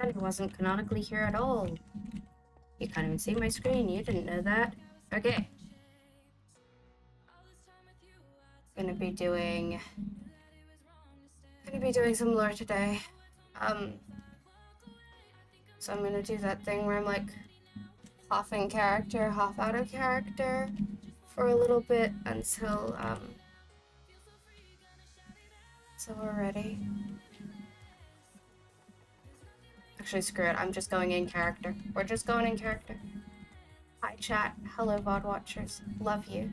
And it wasn't canonically here at all. You can't even see my screen, you didn't know that. Okay. Gonna be doing some lore today. So I'm gonna do that thing where I'm like half in character, half out of character for a little bit until we're ready. Actually, screw it, I'm just going in character. We're just going in character. Hi chat, hello VOD watchers, love you.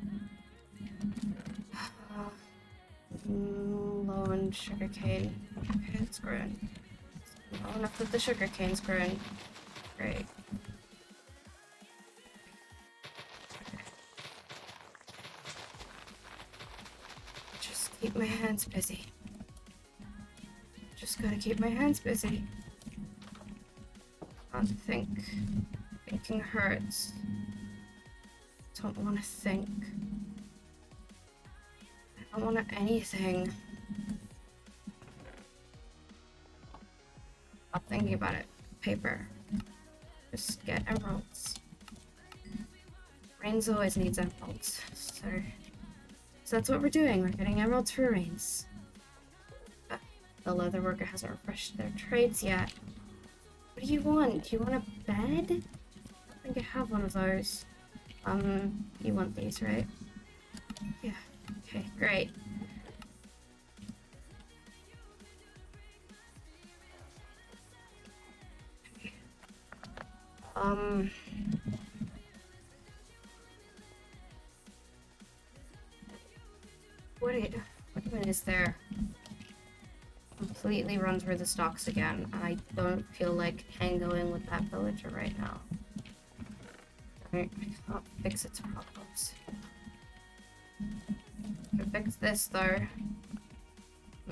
Low on sugarcane. Okay, it's grown. Low enough that the sugarcane's grown. Great. Just keep my hands busy. Just gotta keep my hands busy. Can't think. Thinking hurts. Don't want to think. I don't want anything. Stop thinking about it. Paper. Just get emeralds. Rains always needs emeralds, so that's what we're doing. We're getting emeralds for Rains. The leather worker hasn't refreshed their trades yet. What do you want? Do you want a bed? I think I have one of those. You want these, right? Yeah. Okay, great. What even is there? Completely run through the stocks again, and I don't feel like tangoing with that villager right now. I can't fix its problems. I can fix this though.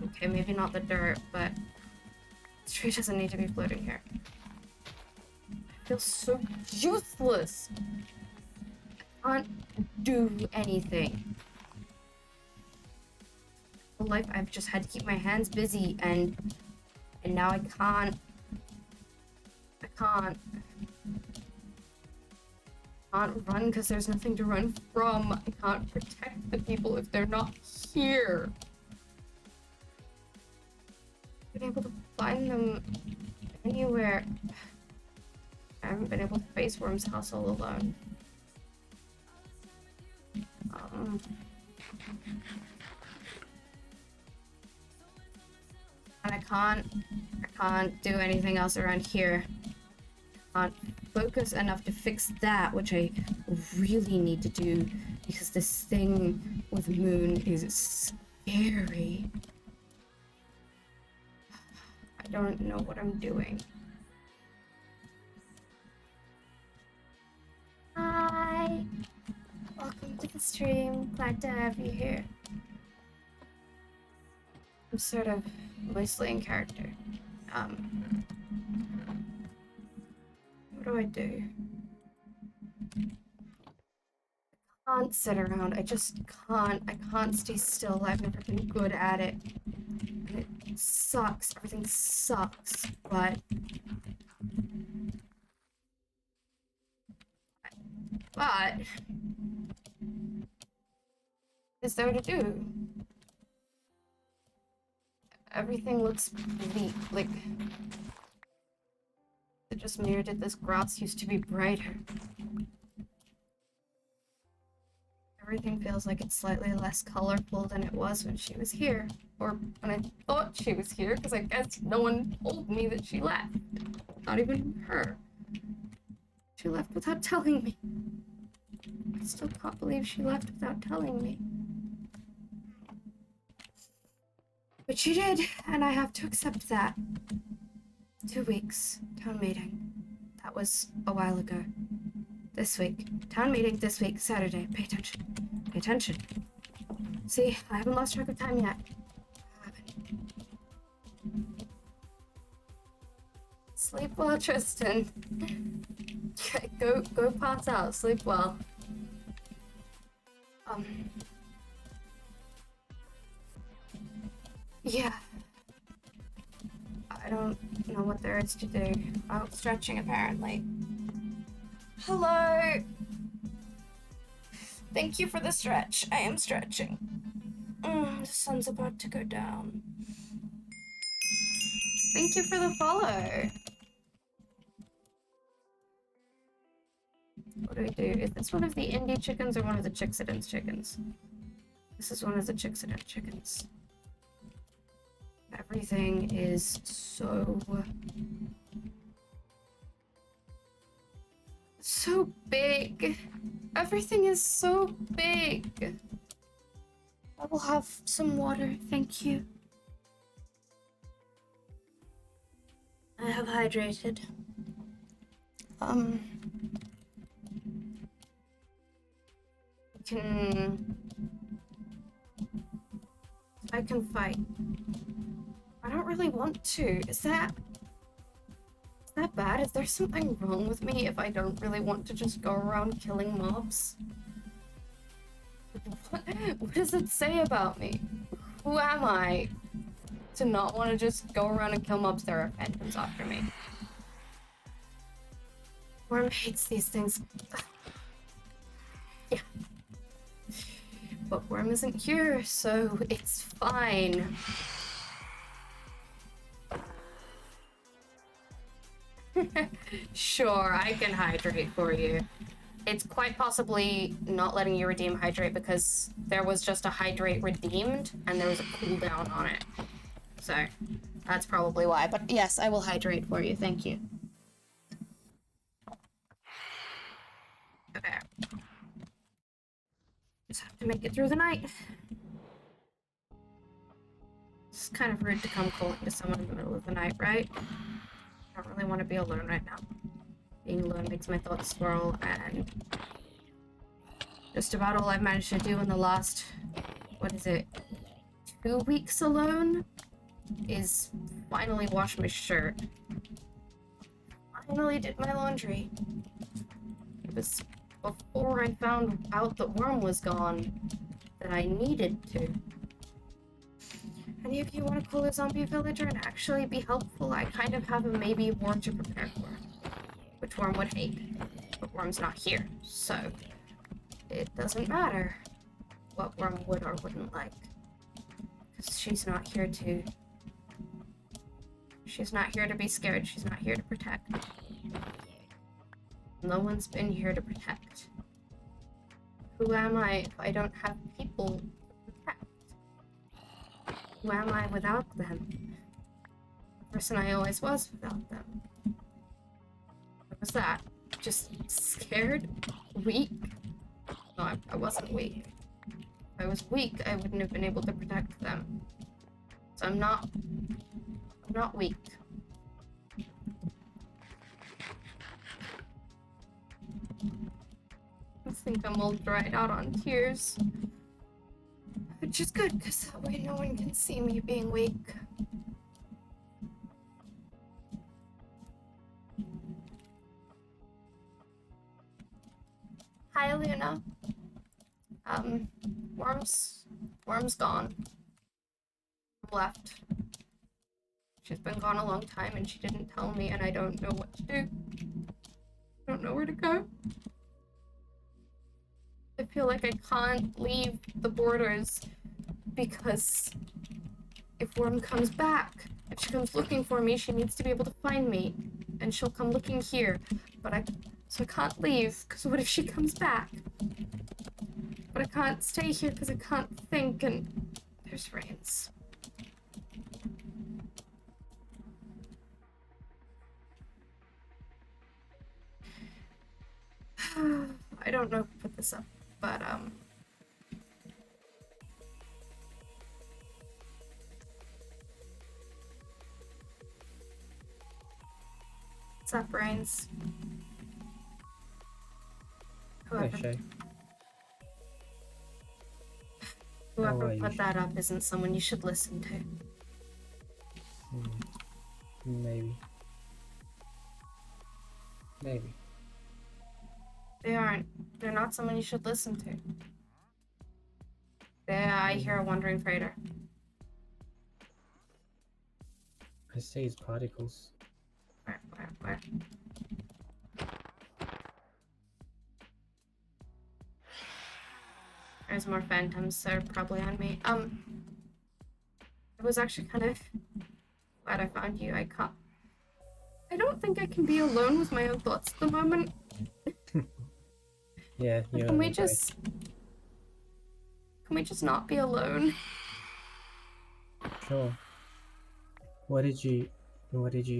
Okay, maybe not the dirt, but this tree doesn't need to be floating here. I feel so useless. I can't do anything. For life, I've just had to keep my hands busy, and now I can't run because there's nothing to run from. I can't protect the people if they're not here. I've been able to find them anywhere. I haven't been able to face Worm's house all alone. And I can't do anything else around here. I can't focus enough to fix that, which I really need to do because this thing with Moon is scary. I don't know what I'm doing. Hi! Welcome to the stream. Glad to have you here. I'm sort of mostly in character. What do I do? I can't sit around. I just can't. I can't stay still. I've never been good at it. And it sucks. Everything sucks. But is there to do? Everything looks bleak. Like it just mirrored it. This grass used to be brighter. Everything feels like it's slightly less colorful than it was when she was here. Or when I thought she was here, because I guess no one told me that she left. Not even her. She left without telling me. I still can't believe she left without telling me. But she did, and I have to accept that. 2 weeks, town meeting. That was a while ago. This week, town meeting this week, Saturday. Pay attention. Pay attention. See, I haven't lost track of time yet. I haven't. Sleep well, Tristan. Go pass out. Sleep well. Yeah. I don't know what there is to do. Oh, stretching apparently. Hello! Thank you for the stretch. I am stretching. The sun's about to go down. Thank you for the follow. What do we do? Is this one of the indie chickens or one of the Chicksidens chickens? This is one of the Chicksident chickens. Everything is so big. Everything is so big. I will have some water, thank you. I have hydrated. I can fight. I don't really want to. Is that bad? Is there something wrong with me if I don't really want to just go around killing mobs? What does it say about me? Who am I to not want to just go around and kill mobs? There are phantoms after me. Worm hates these things. Yeah. But Worm isn't here, so it's fine. Sure, I can hydrate for you. It's quite possibly not letting you redeem hydrate because there was just a hydrate redeemed and there was a cooldown on it. So that's probably why. But yes, I will hydrate for you. Thank you. Okay. Just have to make it through the night. It's kind of rude to come calling to someone in the middle of the night, right? I don't really want to be alone right now. Being alone makes my thoughts swirl, and just about all I've managed to do in the last, 2 weeks alone is finally wash my shirt. Finally did my laundry. It was before I found out the worm was gone that I needed to. Any of you want to call a zombie villager and actually be helpful? I kind of have a maybe worm to prepare for. Which Worm would hate. But Worm's not here, so it doesn't matter what Worm would or wouldn't like. Because she's not here to... She's not here to be scared, she's not here to protect. No one's been here to protect. Who am I if I don't have people to protect? Who am I without them? The person I always was without them. What was that? Just scared? Weak? No, I wasn't weak. If I was weak, I wouldn't have been able to protect them. So I'm not weak. I think I'm all dried out on tears. Which is good, because that way no one can see me being weak. Hi, Luna. Worm's gone. Left. She's been gone a long time and she didn't tell me and I don't know what to do. I don't know where to go. I feel like I can't leave the borders because if Worm comes back, if she comes looking for me, she needs to be able to find me and she'll come looking here. So I can't leave because what if she comes back? But I can't stay here because I can't think and there's rains. I don't know who put this up, but what's up, Brains? Whoever put that up isn't someone you should listen to. Maybe. They aren't. They're not someone you should listen to. I hear a wandering freighter. I say it's particles. There's more phantoms that are probably on me. I was actually kind of glad I found you. I don't think I can be alone with my own thoughts at the moment. Yeah, you Can and we me just not be alone? both. Sure. What did you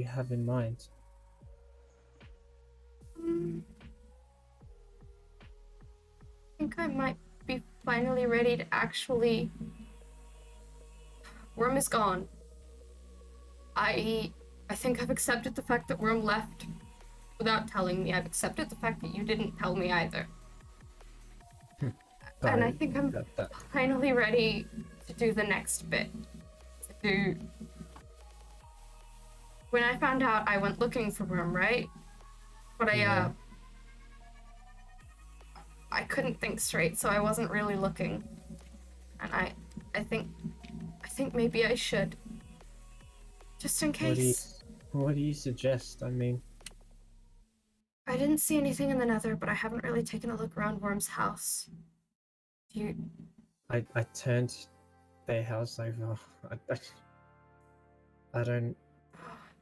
have in mind? I think I might be finally ready to actually. Worm is gone. I think I've accepted the fact that Worm left without telling me. I've accepted the fact that you didn't tell me either. And I think I'm finally ready to do the next bit. When I found out, I went looking for Worm, right? But I couldn't think straight, so I wasn't really looking. And I think maybe I should. Just in case. What do you suggest? I mean, I didn't see anything in the Nether, but I haven't really taken a look around Worm's house. I turned their house over. I don't.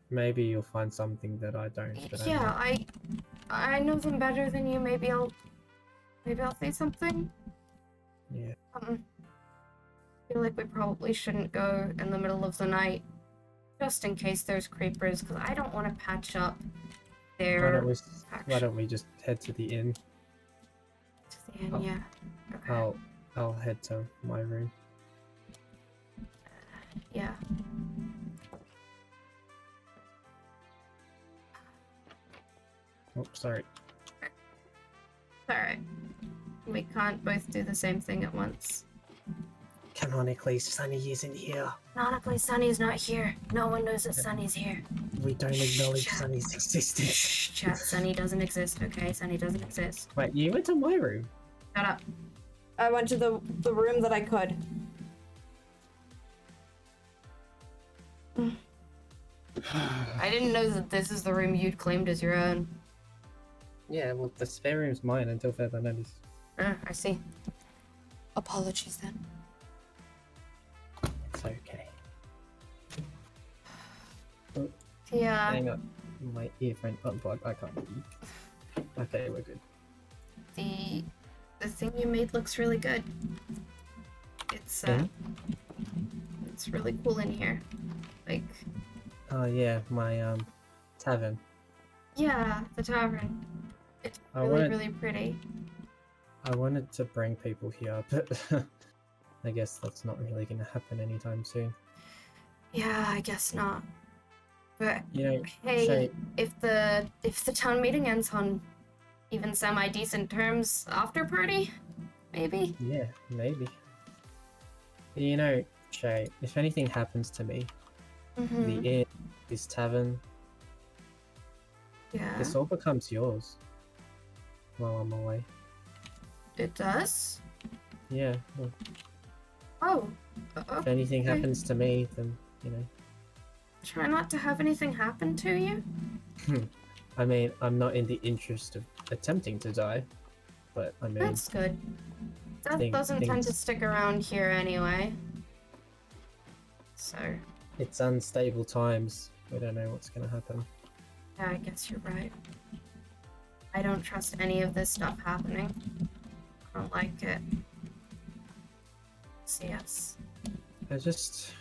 Maybe you'll find something that I don't. But Yeah, I know them better than you. Maybe I'll say something. Yeah. I feel like we probably shouldn't go in the middle of the night, just in case there's creepers, because I don't want to patch up their. Why don't we just head to the inn? To the inn, yeah. Okay. I'll head to my room. Yeah. Oh, sorry. Alright. We can't both do the same thing at once. Canonically, Sunny isn't here. Canonically, Sunny's not here. No one knows that Sunny's here. We don't acknowledge Sunny's existence. Shh, chat. Sunny doesn't exist, okay? Sunny doesn't exist. Wait, you went to my room? Shut up. I went to the room that I could. I didn't know that this is the room you'd claimed as your own. Yeah, well, the spare room's mine until further notice. I see. Apologies then. It's okay. Yeah. Hang on. My earphone unplugged. I can't hear. Okay, we're good. The thing you made looks really good. It's it's really cool in here. Like. Oh yeah, my tavern. Yeah, the tavern. It's really pretty. I wanted to bring people here, but I guess that's not really going to happen anytime soon. Yeah, I guess not. But you know, hey, if the town meeting ends on even semi-decent terms, after party, maybe. Yeah, maybe. You know, Shay, if anything happens to me, the inn, this tavern, this all becomes yours while I'm away. It does? Yeah. Well, oh. If anything happens to me, then, you know. Try not to have anything happen to you? I mean, I'm not in the interest of attempting to die, but I mean... That's good. Death doesn't tend to stick around here anyway. So... It's unstable times. We don't know what's going to happen. Yeah, I guess you're right. I don't trust any of this stuff happening. I don't like it. CS. It's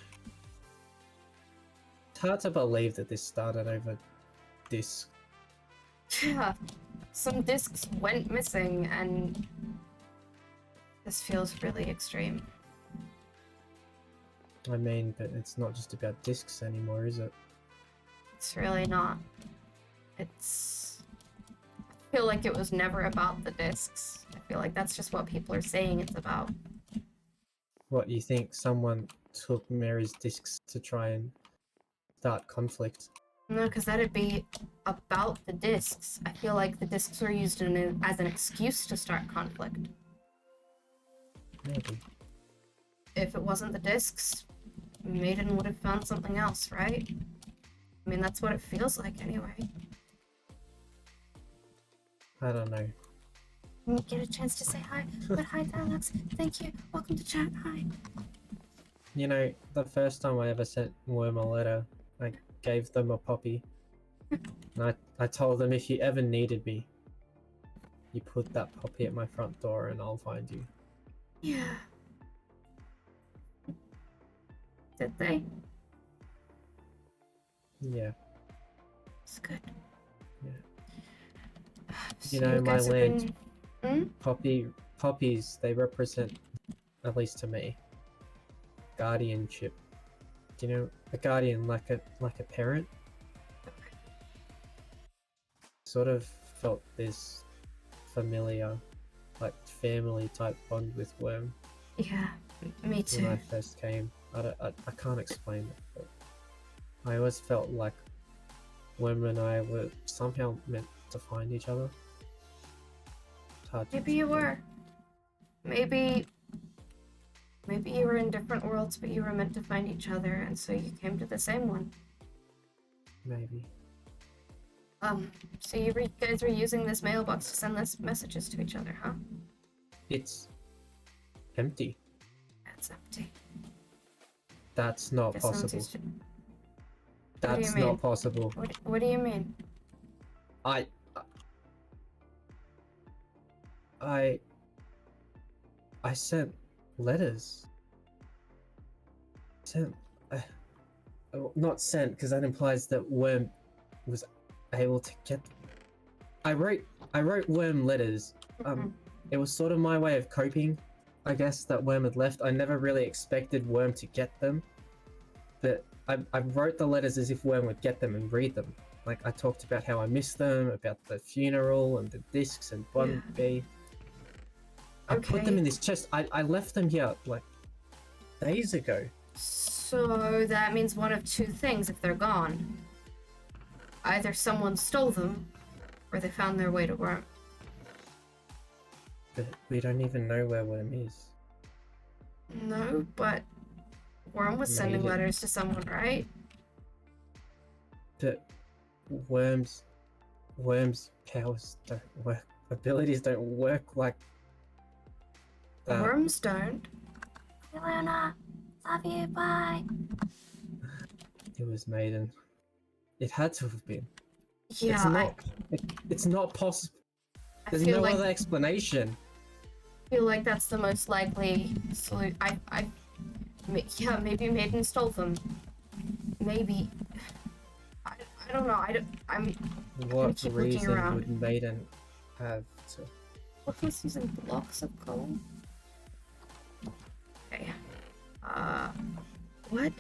hard to believe that this started over discs. Yeah, some discs went missing and this feels really extreme. I mean, but it's not just about discs anymore, is it? It's really not. I feel like it was never about the discs. I feel like that's just what people are saying it's about. What, you think someone took Mary's discs to try and start conflict? No, because that'd be about the discs. I feel like the discs were used as an excuse to start conflict. Maybe. If it wasn't the discs, Maiden would have found something else, right? I mean, that's what it feels like anyway. I don't know. didn't get a chance to say hi. But hi, Alex. Thank you. Welcome to chat. Hi. You know, the first time I ever sent Worm a letter, I gave them a puppy. And I told them if you ever needed me, you put that puppy at my front door and I'll find you. Yeah. Did they? Yeah. It's good. Yeah. So You know, my guys have land, been... puppies, they represent, at least to me, guardianship. Do you know, a guardian like a parent? Sort of felt this familiar, like family type bond with Worm. Yeah, me too. When I first came, I can't explain it, but I always felt like Worm and I were somehow meant to find each other. It's hard to Maybe you explain. were. Maybe you were in different worlds, but you were meant to find each other, and so you came to the same one. Maybe. So you guys were using this mailbox to send this messages to each other, huh? It's empty. That's empty. That's not possible. That's not possible. What do you mean? I sent letters. Not sent, because that implies that Worm was able to get. I wrote Worm letters. It was sort of my way of coping, I guess, that Worm had left. I never really expected Worm to get them, but I wrote the letters as if Worm would get them and read them. Like, I talked about how I missed them, about the funeral and the discs and Bond B. I put them in this chest. I left them here, like, days ago. So that means one of two things if they're gone. Either someone stole them, or they found their way to Worm. But we don't even know where Worm is. No, but Worm was sending letters to someone, right? But Worm's powers don't work. Abilities don't work like that. Worms don't. Luna, love you, bye. It was Maiden. It had to have been. Yeah, it's not possible. There's no other explanation. I feel like that's the most likely solution. Yeah, maybe Maiden stole them. Maybe. I don't know. I'm gonna keep looking around. What reason would Maiden have to? What was using blocks of coal? Okay. What?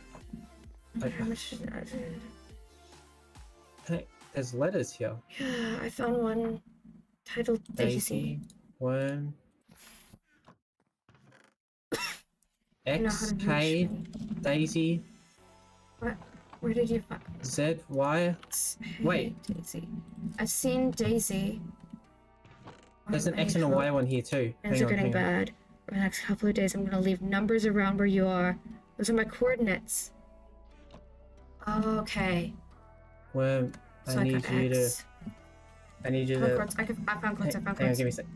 How much did I do? Hey, there's letters here. Yeah, I found one titled Daisy. Worm. XK. Daisy. What? Where did you find? ZY. Wait. Daisy. I've seen Daisy. There's an X and a Y one here too. Things are getting bad. For the next couple of days, I'm gonna leave numbers around where you are. Those are my coordinates. Okay. Worm, So I need you to. I need you to. I found quotes. Hang on, give me a sec.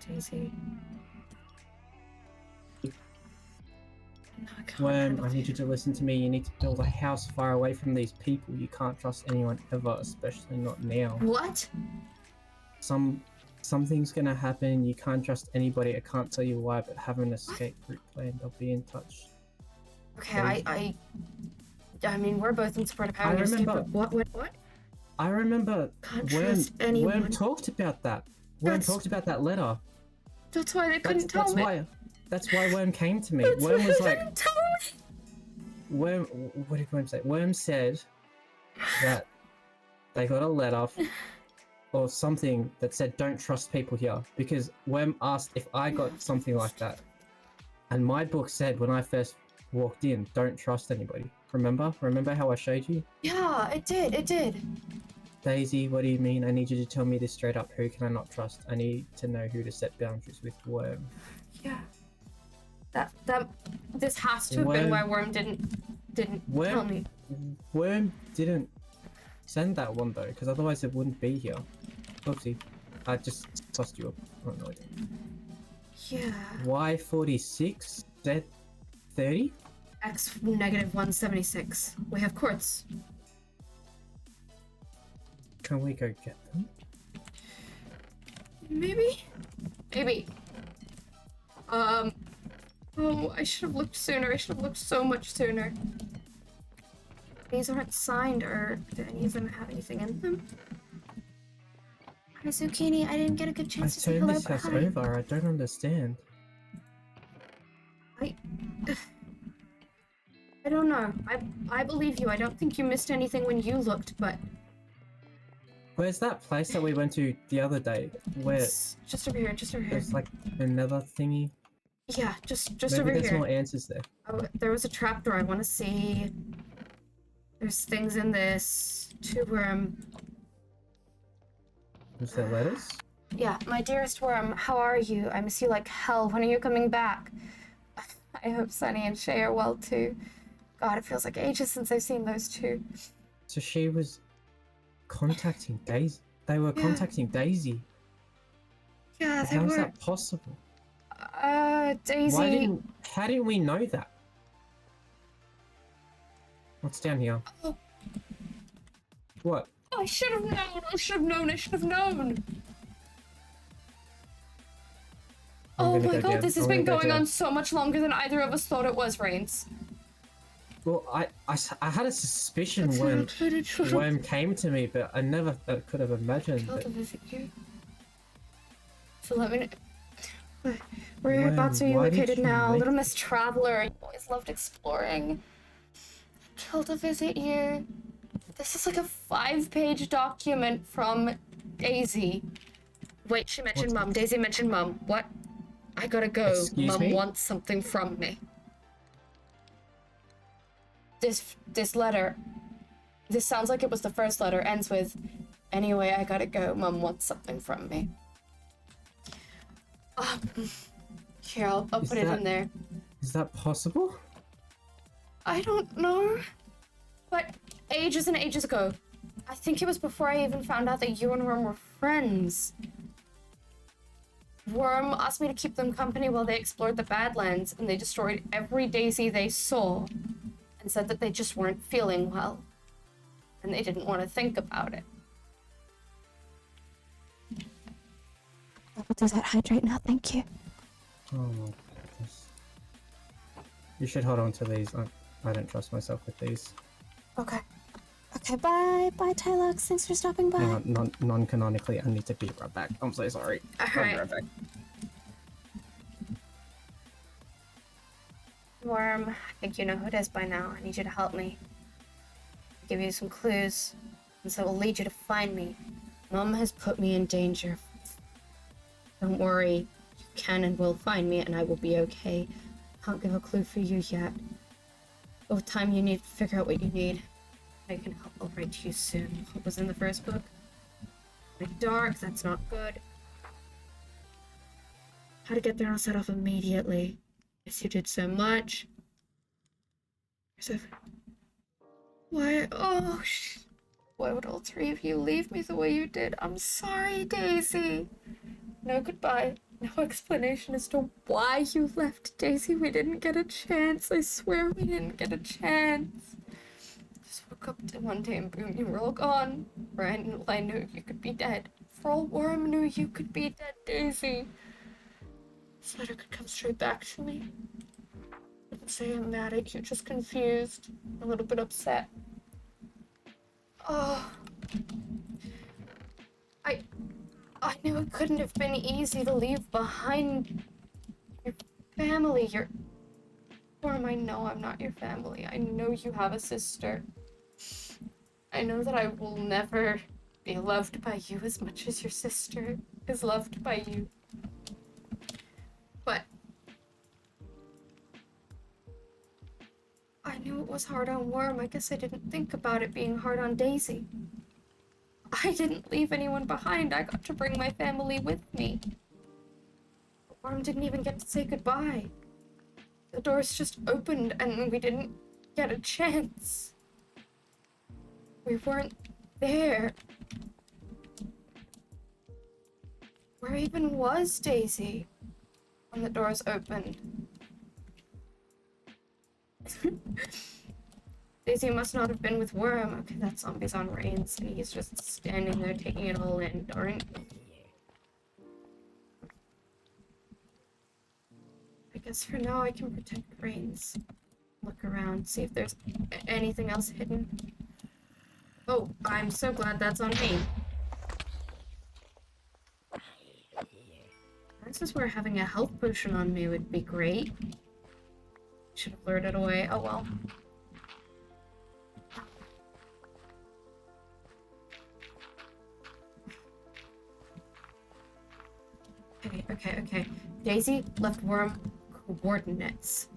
Daisy. Worm, I need you to listen to me. You need to build a house far away from these people. You can't trust anyone ever, especially not now. What? Something's gonna happen. You can't trust anybody. I can't tell you why, but have an escape route planned. I'll be in touch. Okay, I mean, we're both in support of having escape route. What? I remember Worm talked about that. Worm talked about that letter. That's why they couldn't tell me. That's why Worm came to me. Worm was like, what did Worm say? Worm said that they got a letter or something that said don't trust people here, because Worm asked if I got something like that, and my book said when I first walked in, don't trust anybody. Remember how I showed you? Yeah, it did. Daisy, what do you mean? I need you to tell me this straight up. Who can I not trust? I need to know who to set boundaries with. Worm. Yeah. This has to have been why Worm didn't tell me. Worm didn't send that one though, because otherwise it wouldn't be here. Oopsie. I just tossed you up. Oh, no idea. Yeah. Y46? Z30? X negative 176. We have quartz. Can we go get them? Maybe? Maybe. Oh, I should have looked sooner. I should have looked so much sooner. These aren't signed, or do any of them have anything in them? Hi, Zucchini. I didn't get a good chance to say hello, this but house hi. over. I don't understand. I don't know. I believe you. I don't think you missed anything when you looked, but Where's that place that we went to the other day? Where it's just over here. Just over here. there's like another thingy? Yeah, just Maybe over there's here. more answers there. Oh, there was a trapdoor. I want to see. There's things in this. To Was there letters? Yeah, my dearest worm, how are you? I miss you like hell. When are you coming back? I hope Sunny and Shay are well too. God, it feels like ages since I've seen those two. So she was contacting Daisy. They were contacting Daisy. Yeah, they How is were. that possible? Daisy. How didn't we know that? What's down here? Oh. What? I should have known. I should have known. I should have known. Oh my god, this has been going on so much longer than either of us thought it was, Reigns. Well, I had a suspicion when Worm came to me, but I never could have imagined that. So let me know. Whereabouts are you located now? Little Miss Traveler. You always loved exploring. Killed to visit you. This is like a 5-page document from Daisy. Wait, she mentioned Mum. Daisy mentioned Mum. What? I gotta go. Excuse me? Mum wants something from me. This letter, this sounds like it was the first letter, ends with, anyway, I gotta go. Mum wants something from me. Here, I'll put it in there. Is that possible? I don't know. But ages and ages ago. I think it was before I even found out that you and Worm were friends. Worm asked me to keep them company while they explored the Badlands, and they destroyed every daisy they saw, and said that they just weren't feeling well, and they didn't want to think about it. I will do that hydrate now, thank you. Oh my goodness. You should hold on to these. I don't trust myself with these. Okay. Okay, bye. Bye, Tylux. Thanks for stopping by. Hang on, non-canonically, I need to be right back. I'm so sorry. I'll be Alright. right back. Worm, I think you know who it is by now. I need you to help me. I'll give you some clues, and so it will lead you to find me. Mum has put me in danger. Don't worry, you can and will find me, and I will be okay. Can't give a clue for you yet. But with time, you need to figure out what you need. I can help. I'll write to you soon. What was in the first book? Like dark, that's not good. How to get there, I'll set off immediately. Yes, you did so much. Why? Oh, why would all three of you leave me the way you did? I'm sorry, Daisy. No goodbye. No explanation as to why you left, Daisy. We didn't get a chance. I swear we didn't get a chance. Just woke up to one day and boom, you were all gone. For I knew you could be dead. For all Worm knew you could be dead, Daisy. This letter could come straight back to me. I wouldn't say I'm mad at you, just confused. A little bit upset. Oh. I knew it couldn't have been easy to leave behind your family, your... Worm, I know I'm not your family. I know you have a sister. I know that I will never be loved by you as much as your sister is loved by you. But I knew it was hard on Worm. I guess I didn't think about it being hard on Daisy. I didn't leave anyone behind. I got to bring my family with me. Worm didn't even get to say goodbye. The doors just opened and we didn't get a chance. We weren't there. Where even was Daisy when the doors opened? Daisy must not have been with Worm. Okay, that zombie's on Reigns, and he's just standing there taking it all in. Darn. I guess for now I can protect Reigns. Look around, see if there's anything else hidden. Oh, I'm so glad that's on me. This is where having a health potion on me would be great. Should have lured it away. Oh well. Okay. Daisy left Worm coordinates.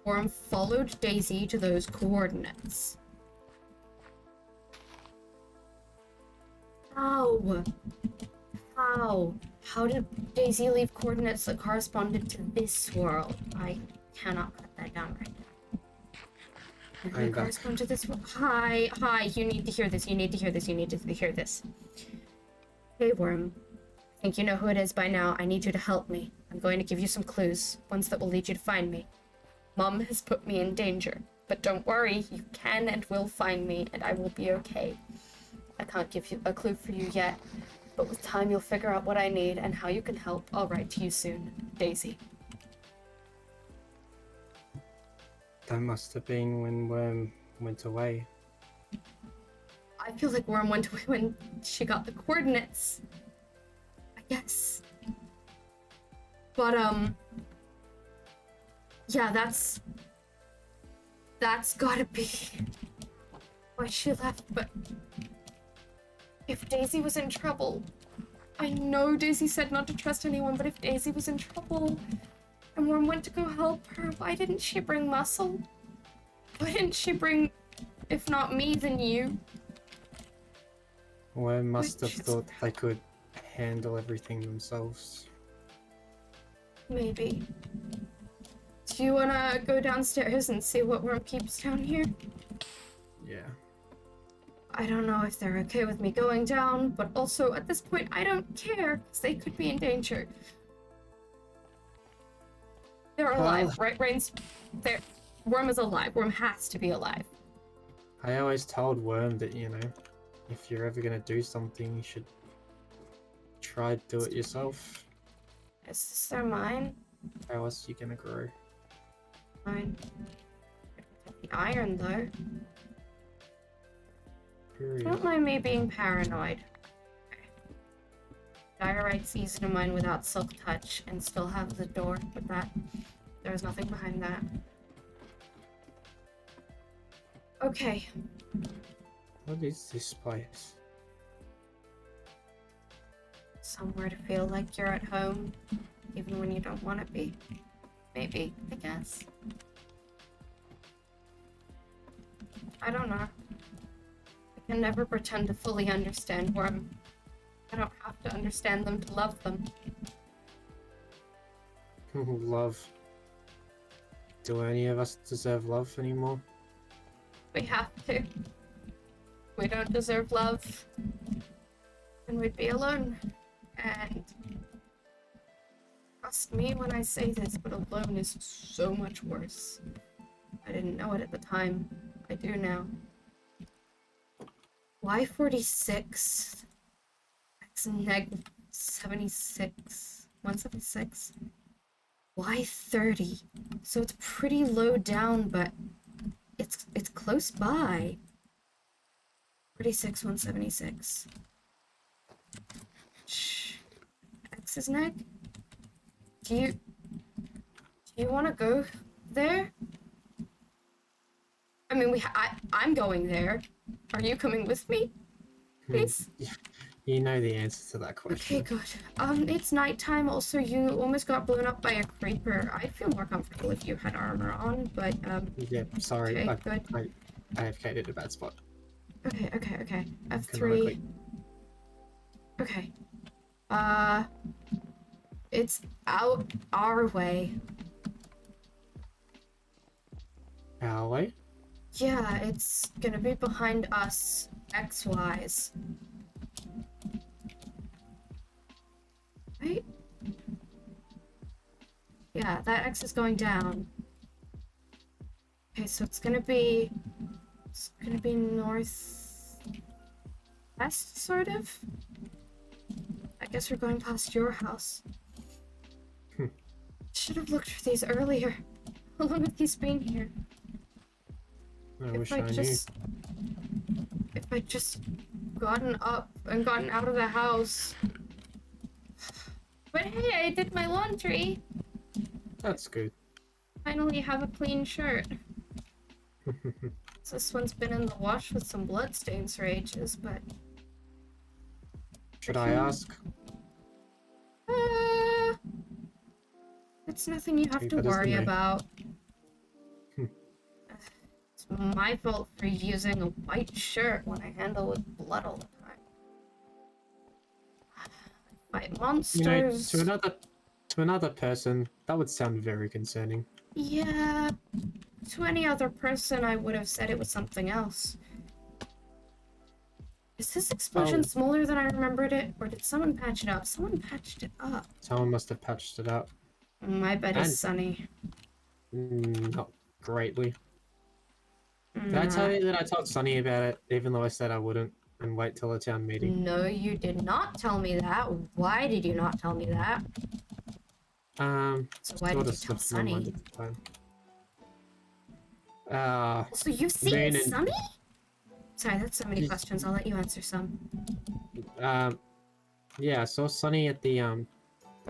Worm followed Daisy to those coordinates. How? How did Daisy leave coordinates that corresponded to this world? I cannot cut that down right now. And they correspond to this world. Hi, you need to hear this, you need to hear this. Hey, Worm. I think you know who it is by now. I need you to help me. I'm going to give you some clues, ones that will lead you to find me. Mom has put me in danger, but don't worry, you can and will find me, and I will be okay. I can't give you a clue for you yet, but with time you'll figure out what I need and how you can help. I'll write to you soon. Daisy. That must have been when Worm went away. I feel like Worm went away when she got the coordinates. I guess. But, yeah, that's gotta be why she left, but if Daisy was in trouble, I know Daisy said not to trust anyone, but if Daisy was in trouble and Worm went to go help her, why didn't she bring Muscle? Why didn't she bring, if not me, then you? Worm must have thought they could handle everything themselves. Maybe. Do you wanna go downstairs and see what Worm keeps down here? Yeah. I don't know if they're okay with me going down, but also at this point I don't care, because they could be in danger. They're alive, right, Reigns? Worm is alive. Worm has to be alive. I always told Worm that, you know, if you're ever gonna do something, you should try to do it yourself. Is this their mine? How else are you gonna grow? Mine. The iron, though. Period. Don't mind me being paranoid. Okay. Diorite's easy to mine without silk touch and still have the door, but there's nothing behind that. Okay. What is this place? Somewhere to feel like you're at home, even when you don't want to be. Maybe, I guess. I don't know. I can never pretend to fully understand Worm. I don't have to understand them to love them. Love. Do any of us deserve love anymore? We have to. We don't deserve love. And we'd be alone. And trust me when I say this, but alone is so much worse. I didn't know it at the time. I do now. Why 46? X neg 76. 176. Why 30? So it's pretty low down, but it's close by. 46, 176. Shh. X's neg? Do you want to go there? I mean, I'm going there. Are you coming with me? Please? You know the answer to that question. Okay, good. It's nighttime. Also, you almost got blown up by a creeper. I'd feel more comfortable if you had armor on, but, Yeah, sorry. Okay, I good. AFK'd at a bad spot. Okay. Can I F3. quick- Okay. It's out our way. Our way? Yeah, it's gonna be behind us, X-wise. Right? Yeah, that X is going down. Okay, so it's gonna be north west, sort of. I guess we're going past your house. Should have looked for these earlier. How long have these been here? I wish I knew. If I just gotten up and gotten out of the house. But hey, I did my laundry. That's good. Finally have a clean shirt. So this one's been in the wash with some bloodstains for ages, but... Should I ask? It's nothing you have to But isn't worry it? about. It's my fault for using a white shirt when I handle with blood all the time. Fight monsters. You know, to another person, that would sound very concerning. Yeah, to any other person, I would have said it was something else. Is this explosion Oh. smaller than I remembered it, or did someone patch it up? Someone patched it up. Someone must have patched it up. My bet And- is Sunny. Not greatly. Did I tell you that I told Sonny about it, even though I said I wouldn't, and wait till the town meeting? No, you did not tell me that. Why did you not tell me that? So why sort did of you tell slipped my mind Sunny? at the time. So you've seen Moon and- Sunny? Sorry, that's so many Yes. questions. I'll let you answer some. Yeah, I saw Sonny at the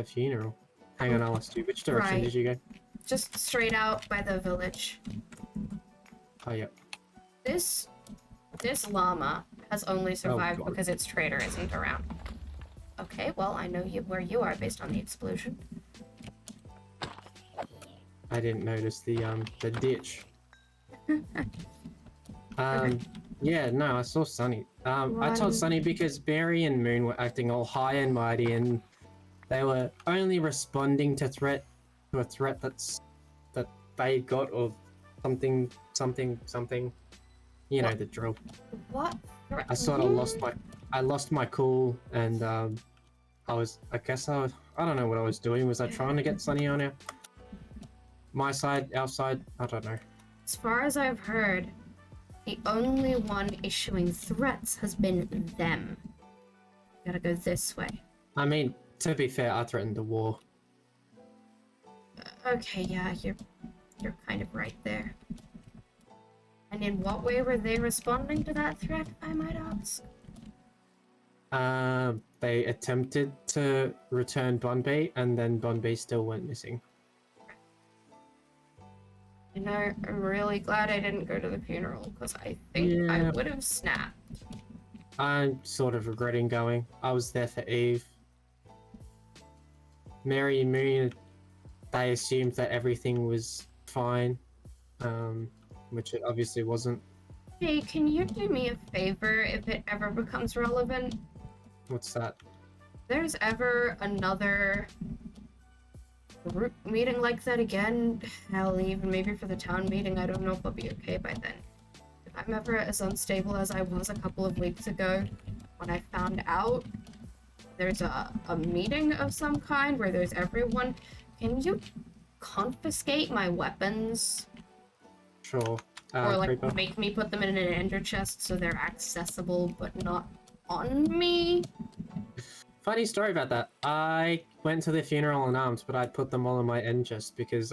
funeral. Hang on, I'll ask you. Which direction Right. did you go? Just straight out by the village. Oh, yeah. This llama has only survived God. because its trader isn't around. Okay, well, I know where you are based on the explosion. I didn't notice the ditch. Yeah, no, I saw Sunny. I Run. told Sunny because Barry and Moon were acting all high and mighty, and they were only responding to a threat that they got, or something. You know What? the drill. What? I sort of lost my cool, and I don't know what I was doing. Was I trying to get Sunny on my side, our side? I don't know. As far as I've heard, the only one issuing threats has been them. Gotta go this way. I mean, to be fair, I threatened the war. Okay, yeah, you're kind of right there. And in what way were they responding to that threat, I might ask? They attempted to return Bombay, and then Bombay still went missing. You know, I'm really glad I didn't go to the funeral, because I think I Yeah. would have snapped. I'm sort of regretting going. I was there for Eve. Mary and Moon, they assumed that everything was fine, which it obviously wasn't. Hey, can you do me a favor if it ever becomes relevant? What's that? If there's ever another group meeting like that again, hell, even maybe for the town meeting, I don't know if I'll be okay by then. If I'm ever as unstable as I was a couple of weeks ago, when I found out there's a meeting of some kind where there's everyone, can you confiscate my weapons? Sure. Or like Creeper. make me put them in an ender chest so they're accessible but not on me? Funny story about that. I went to the funeral unarmed, but I put them all in my end chest because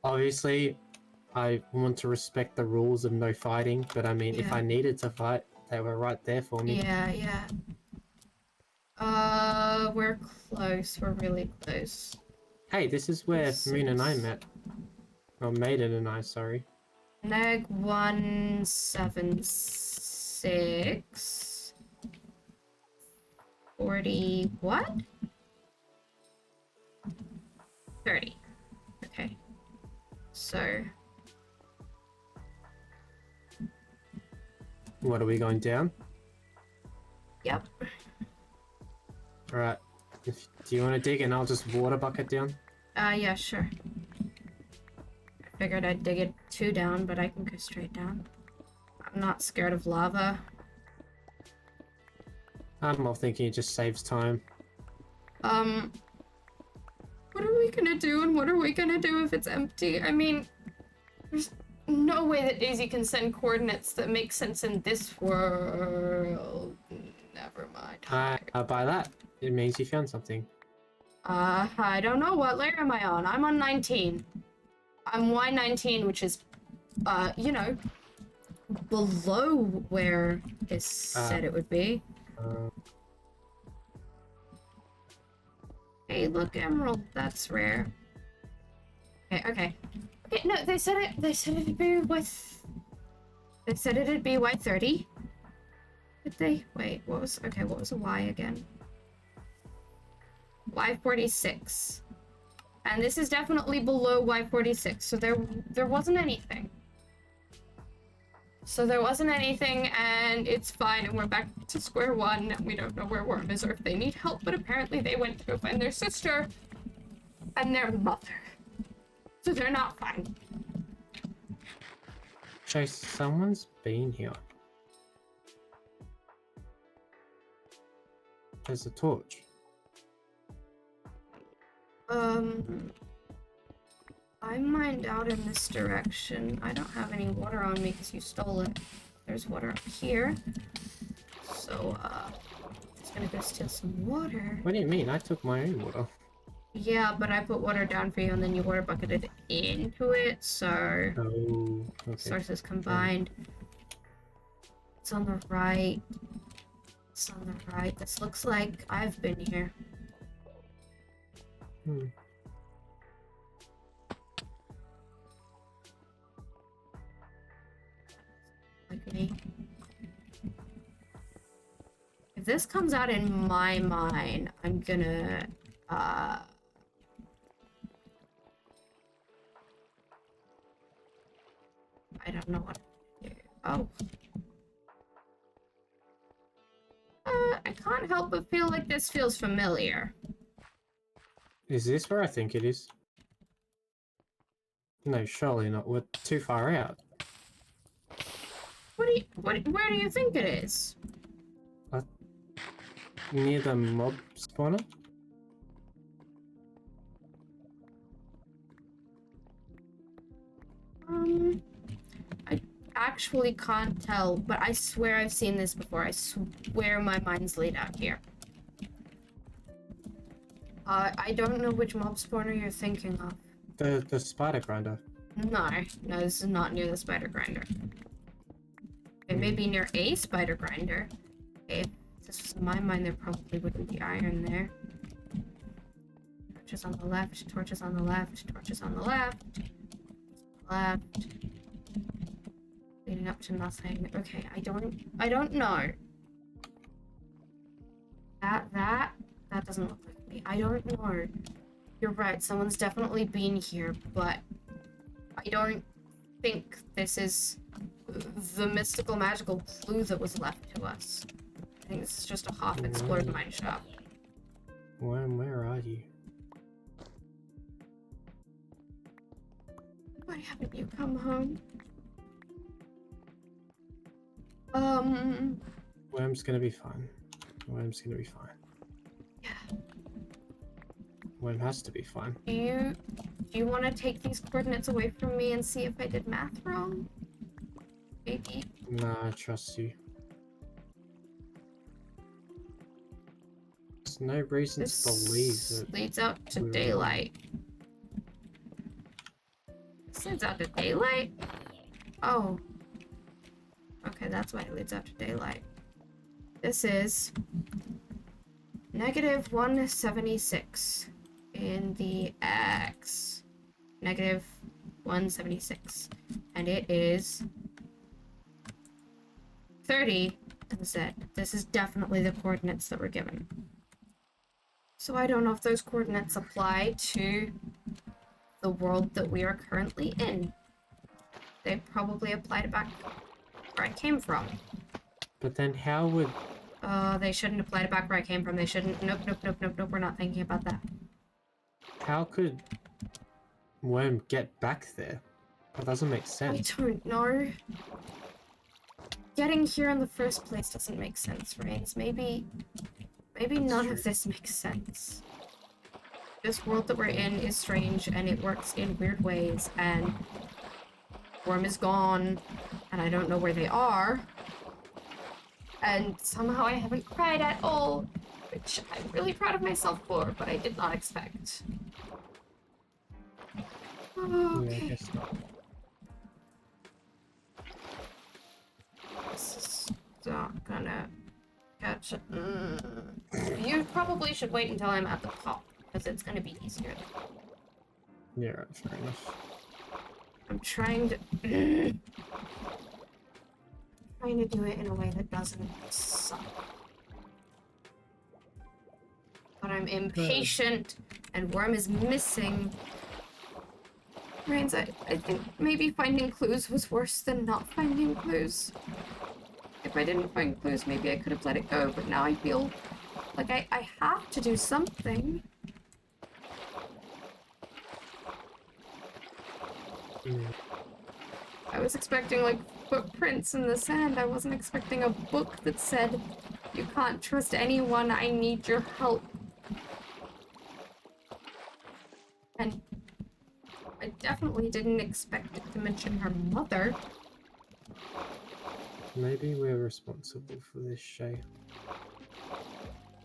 obviously I want to respect the rules of no fighting, but I mean, if Yeah. I needed to fight, they were right there for me. Yeah. We're close. We're really close. Hey, this is where Moon and I met. Or Maiden and I, sorry. Neg 176 40 what? 30. Okay. So What, are we going down? yep. Alright. Do you want to dig and I'll just water bucket down? Yeah, sure. figured I'd dig it 2 down, but I can go straight down. I'm not scared of lava. I'm more thinking it just saves time. What are we gonna do, and what are we gonna do if it's empty? I mean, there's no way that Daisy can send coordinates that make sense in this world. Never mind. By that, it means you found something. I don't know. What layer am I on? I'm on 19. I'm Y19, which is, you know, below where it said it would be. Hey, look, emerald. That's rare. Okay. No, they said it'd be with. They said it'd be Y30. Did they? Wait, what was a Y again? Y46. And this is definitely below Y46, so there wasn't anything. So there wasn't anything, and it's fine, and we're back to square one, and we don't know where Worm is or if they need help, but apparently they went to go find their sister and their mother. So they're not fine. Chase, someone's been here. There's a torch. I mined out in this direction. I don't have any water on me because you stole it. There's water up here. So, just gonna go steal some water. What do you mean? I took my own water. Yeah, but I put water down for you and then you water bucketed into it, so... Oh, okay. Sources combined. It's on the right. It's on the right. This looks like I've been here. Like me. If this comes out in my mind, I'm gonna, I don't know what to do. Oh. I can't help but feel like this feels familiar. Is this where I think it is? No, surely not. We're too far out. Where do you think it is? Near the mob spawner? I actually can't tell, but I swear I've seen this before. I swear my mind's laid out here. I don't know which mob spawner you're thinking of. The spider grinder. No, this is not near the spider grinder. It may be near a spider grinder. If this was in my mind, there probably wouldn't be iron there. Torches on the left, torches on the left, torches on the left. Left. Leading up to nothing. Okay, I don't know. That doesn't look like me. I don't know. You're right, someone's definitely been here, but I don't think this is the mystical magical clue that was left to us. I think this is just a half-explored mine shop. Where are you? Why haven't you come home? Worm's gonna be fine. Worm's gonna be fine. Yeah. Worm has to be fine. Do you want to take these coordinates away from me and see if I did math wrong? Maybe. Nah, I trust you. There's no reason to believe that. Leads out to we're daylight. This leads out to daylight? Oh. Okay, that's why it leads out to daylight. This is negative 176 in the X. Negative 176. And it is 30 in the Z. This is definitely the coordinates that were given. So I don't know if those coordinates apply to the world that we are currently in. They probably apply to back where I came from. But then how would... They shouldn't apply to back where I came from. They shouldn't. Nope, we're not thinking about that. How could Worm get back there? That doesn't make I sense. don't know. Getting here in the first place doesn't make sense, Reigns. Maybe none true. of this makes sense. This world that we're in is strange and it works in weird ways, and Worm is gone and I don't know where they are. And somehow I haven't cried at all, which I'm really proud of myself for, but I did not expect. Yeah, I Okay. guess not. This is not gonna catch it. You probably should wait until I'm at the top, because it's gonna be easier. Yeah, right, fair enough. I'm trying to do it in a way that doesn't suck. But I'm impatient, and Worm is missing. Reigns, I think maybe finding clues was worse than not finding clues. If I didn't find clues, maybe I could have let it go, but now I feel like I have to do something. I was expecting, like, footprints in the sand. I wasn't expecting a book that said, "You can't trust anyone, I need your help." And I definitely didn't expect it to mention her mother. Maybe we're responsible for this, Shay.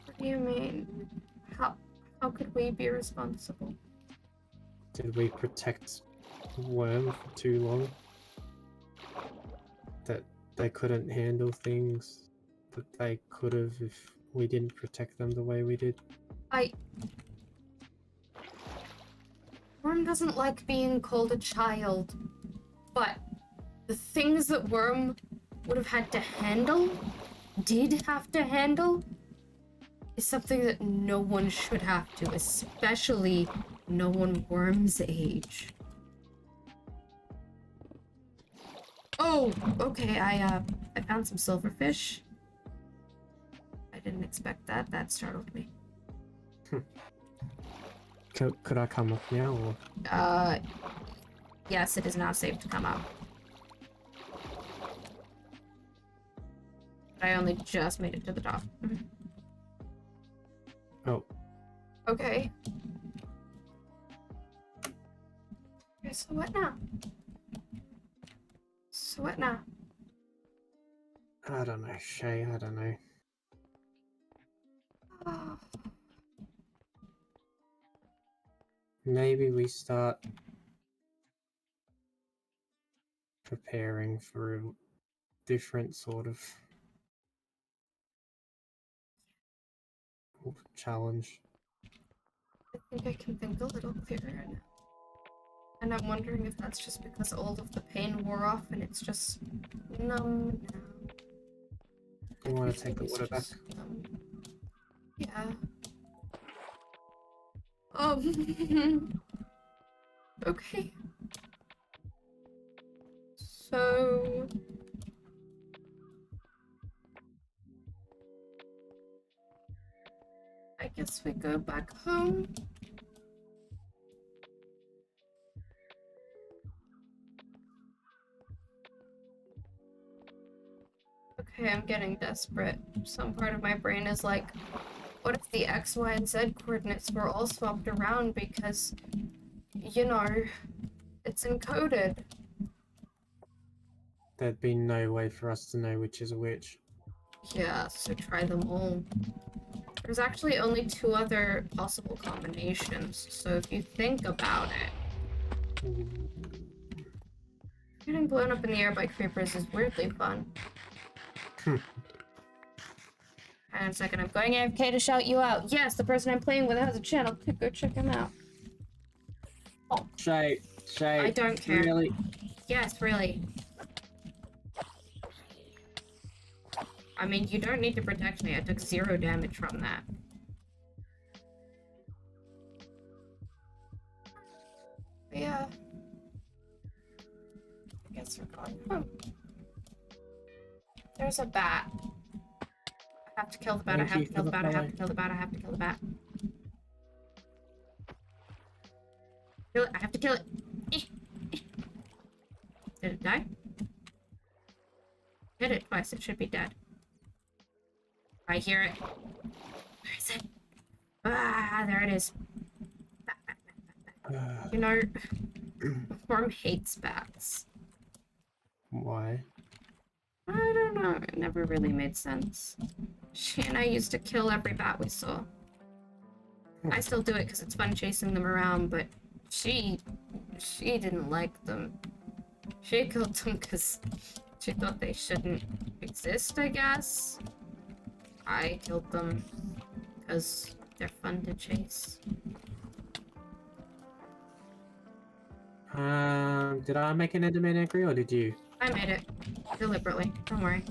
What do you mean? How could we be responsible? Did we protect Worm for too long? That they couldn't handle things that they could have if we didn't protect them the way we did? Worm doesn't like being called a child, but the things that Worm would have had to handle, did have to handle, is something that no one should have to, especially no one Worm's age. Oh, okay, I found some silverfish. I didn't expect that. That startled me. Could I come up now, or? Yes, it is now safe to come up. But I only just made it to the top. Oh, Okay. Okay, so what now? So what now? I don't know, Shay, I don't know. Oh, Maybe we start preparing for a different sort of challenge. I think I can think a little clearer now. And I'm wondering if that's just because all of the pain wore off and it's just numb now. You want to Everything take the is water back? just numb. Yeah. Oh. Okay. So... I guess we go back home. Okay, I'm getting desperate. Some part of my brain is like, what if the X, Y, and Z coordinates were all swapped around because, you know, it's encoded? There'd be no way for us to know which is which. Yeah, so try them all. There's actually only 2 other possible combinations, so if you think about it, getting blown up in the air by creepers is weirdly fun. Hang on a second, I'm going AFK to shout you out. Yes, the person I'm playing with has a channel. Go check him out. Oh, Shay, I don't care. Really? Yes, really. I mean, you don't need to protect me. I took 0 damage from that. But yeah. I guess we're going home. There's a bat. I have to kill the bat. I Thank have you to kill for the the bat. I have follow. to kill the bat. I have to kill the bat. Kill it. I have to kill it. Did it die? Hit it twice, it should be dead. I hear it. Where is it? Ah, there it is. You know, Worm hates bats. Why? I don't know, it never really made sense. She and I used to kill every bat we saw. I still do it because it's fun chasing them around, but she didn't like them. She killed them because she thought they shouldn't exist, I guess. I killed them because they're fun to chase. Did I make an Enderman angry or did you? I made it. Deliberately. Don't worry.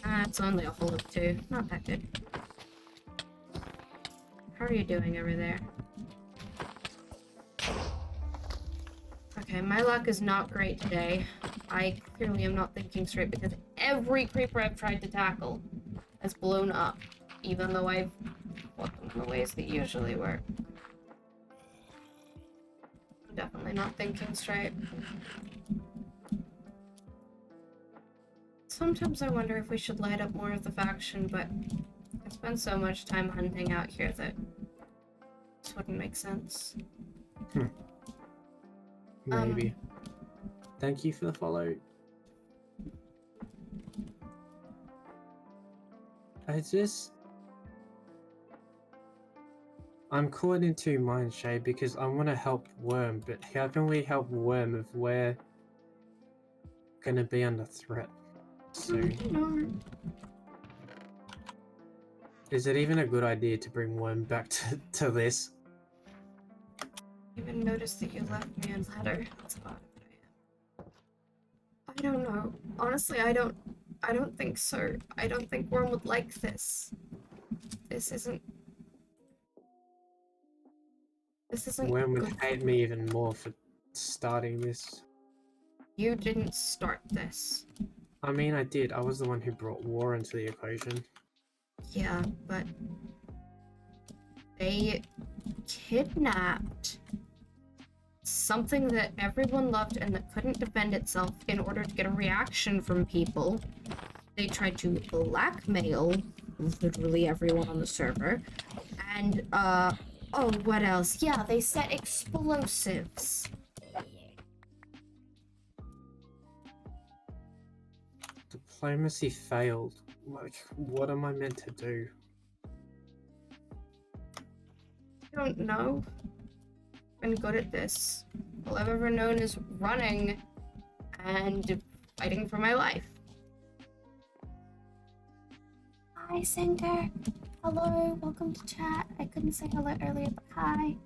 It's only a hole of 2. Not that good. How are you doing over there? Okay, my luck is not great today. I clearly am not thinking straight because every creeper I've tried to tackle has blown up, even though I've fought them in the ways that usually work. I'm definitely not thinking straight. Sometimes I wonder if we should light up more of the faction, but I spend so much time hunting out here that this wouldn't make sense. Maybe. Thank you for the follow. I'm caught in two minds, Shay, because I want to help Worm, but how can we help Worm if we're gonna be under threat soon? Is it even a good idea to bring Worm back to this? I even noticed that you left me a letter. That's odd, but I am. I don't know. Honestly, I don't think so. I don't think Worm would like this. This isn't Worm would good. hate me even more for starting this. You didn't start this. I mean, I did. I was the one who brought war into the equation. Yeah, but they kidnapped something that everyone loved and that couldn't defend itself in order to get a reaction from people. They tried to blackmail literally everyone on the server. And, oh, what else? Yeah, they set explosives. Diplomacy failed. Like, what am I meant to do? I don't know. Been good at this. All I've ever known is running and fighting for my life. Hi, Singer. Hello, welcome to chat. I couldn't say hello earlier, but hi.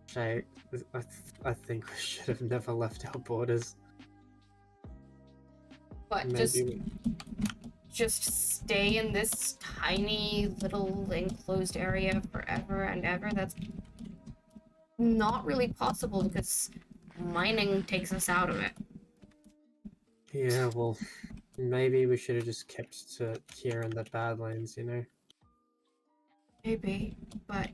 Shay, I think we should have never left our borders. But Maybe just stay in this tiny little enclosed area forever and ever. That's not really possible because mining takes us out of it. Yeah, well, maybe we should have just kept to here in the Badlands, you know? Maybe, but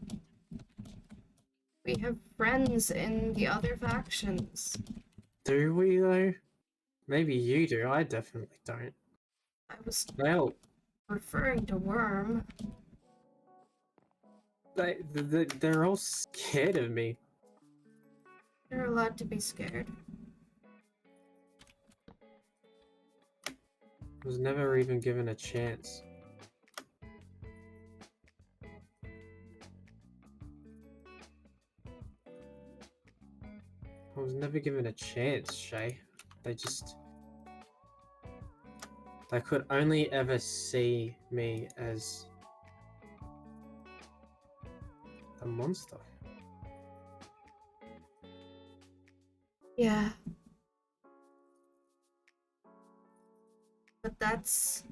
we have friends in the other factions. Do we, though? Maybe you do, I definitely don't. I was Well, referring to Worm. they're all scared of me. You're allowed to be scared. I was never even given a chance. I was never given a chance, Shay. They could only ever see me as a monster. Yeah. But that's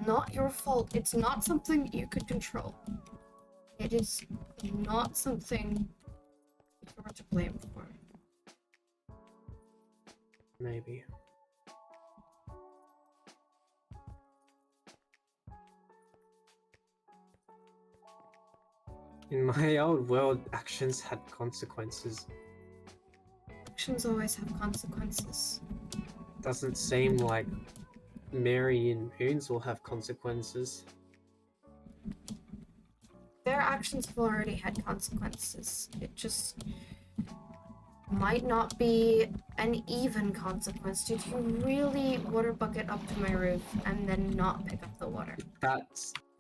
not your fault. It's not something you could control. It is not something you're to blame for. Maybe. In my old world, actions had consequences. Actions always have consequences. Doesn't seem like Mary and Moons will have consequences. Their actions have already had consequences. It just might not be an even consequence. Did you really water bucket up to my roof and then not pick up the water?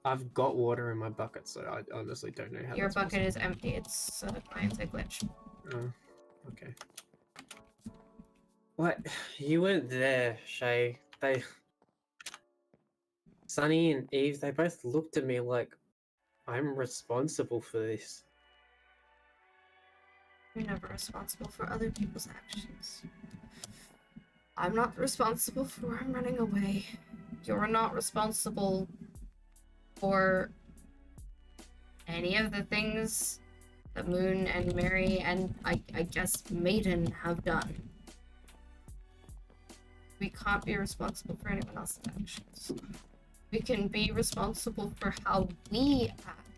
I've got water in my bucket, so I honestly don't know how Your that's bucket is empty. It's client's a glitch. possible. Okay. What? You weren't there, Shay. Sunny and Eve, they both looked at me like I'm responsible for this. You're never responsible for other people's actions. I'm not responsible for where I'm running away. You're not responsible for any of the things that Moon and Mary and I guess Maiden have done. We can't be responsible for anyone else's actions. We can be responsible for how we act.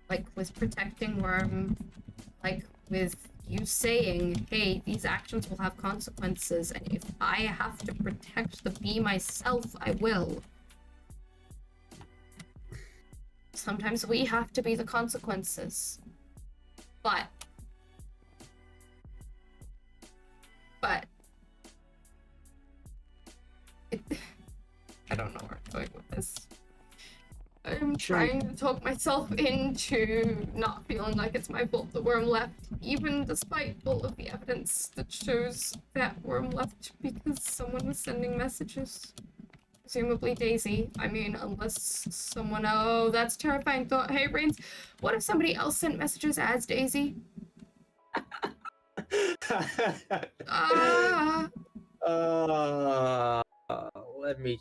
Like with protecting Worm, like with you saying, hey, these actions will have consequences, and if I have to protect the bee myself, I will. Sometimes we have to be the consequences. But I don't know where I'm going with this. I'm trying to talk myself into not feeling like it's my fault that Worm left, even despite all of the evidence that shows that Worm left because someone was sending messages. Presumably Daisy. I mean, unless someone... Oh, that's a terrifying thought. Hey, Brains, what if somebody else sent messages as Daisy? Ah! Let me.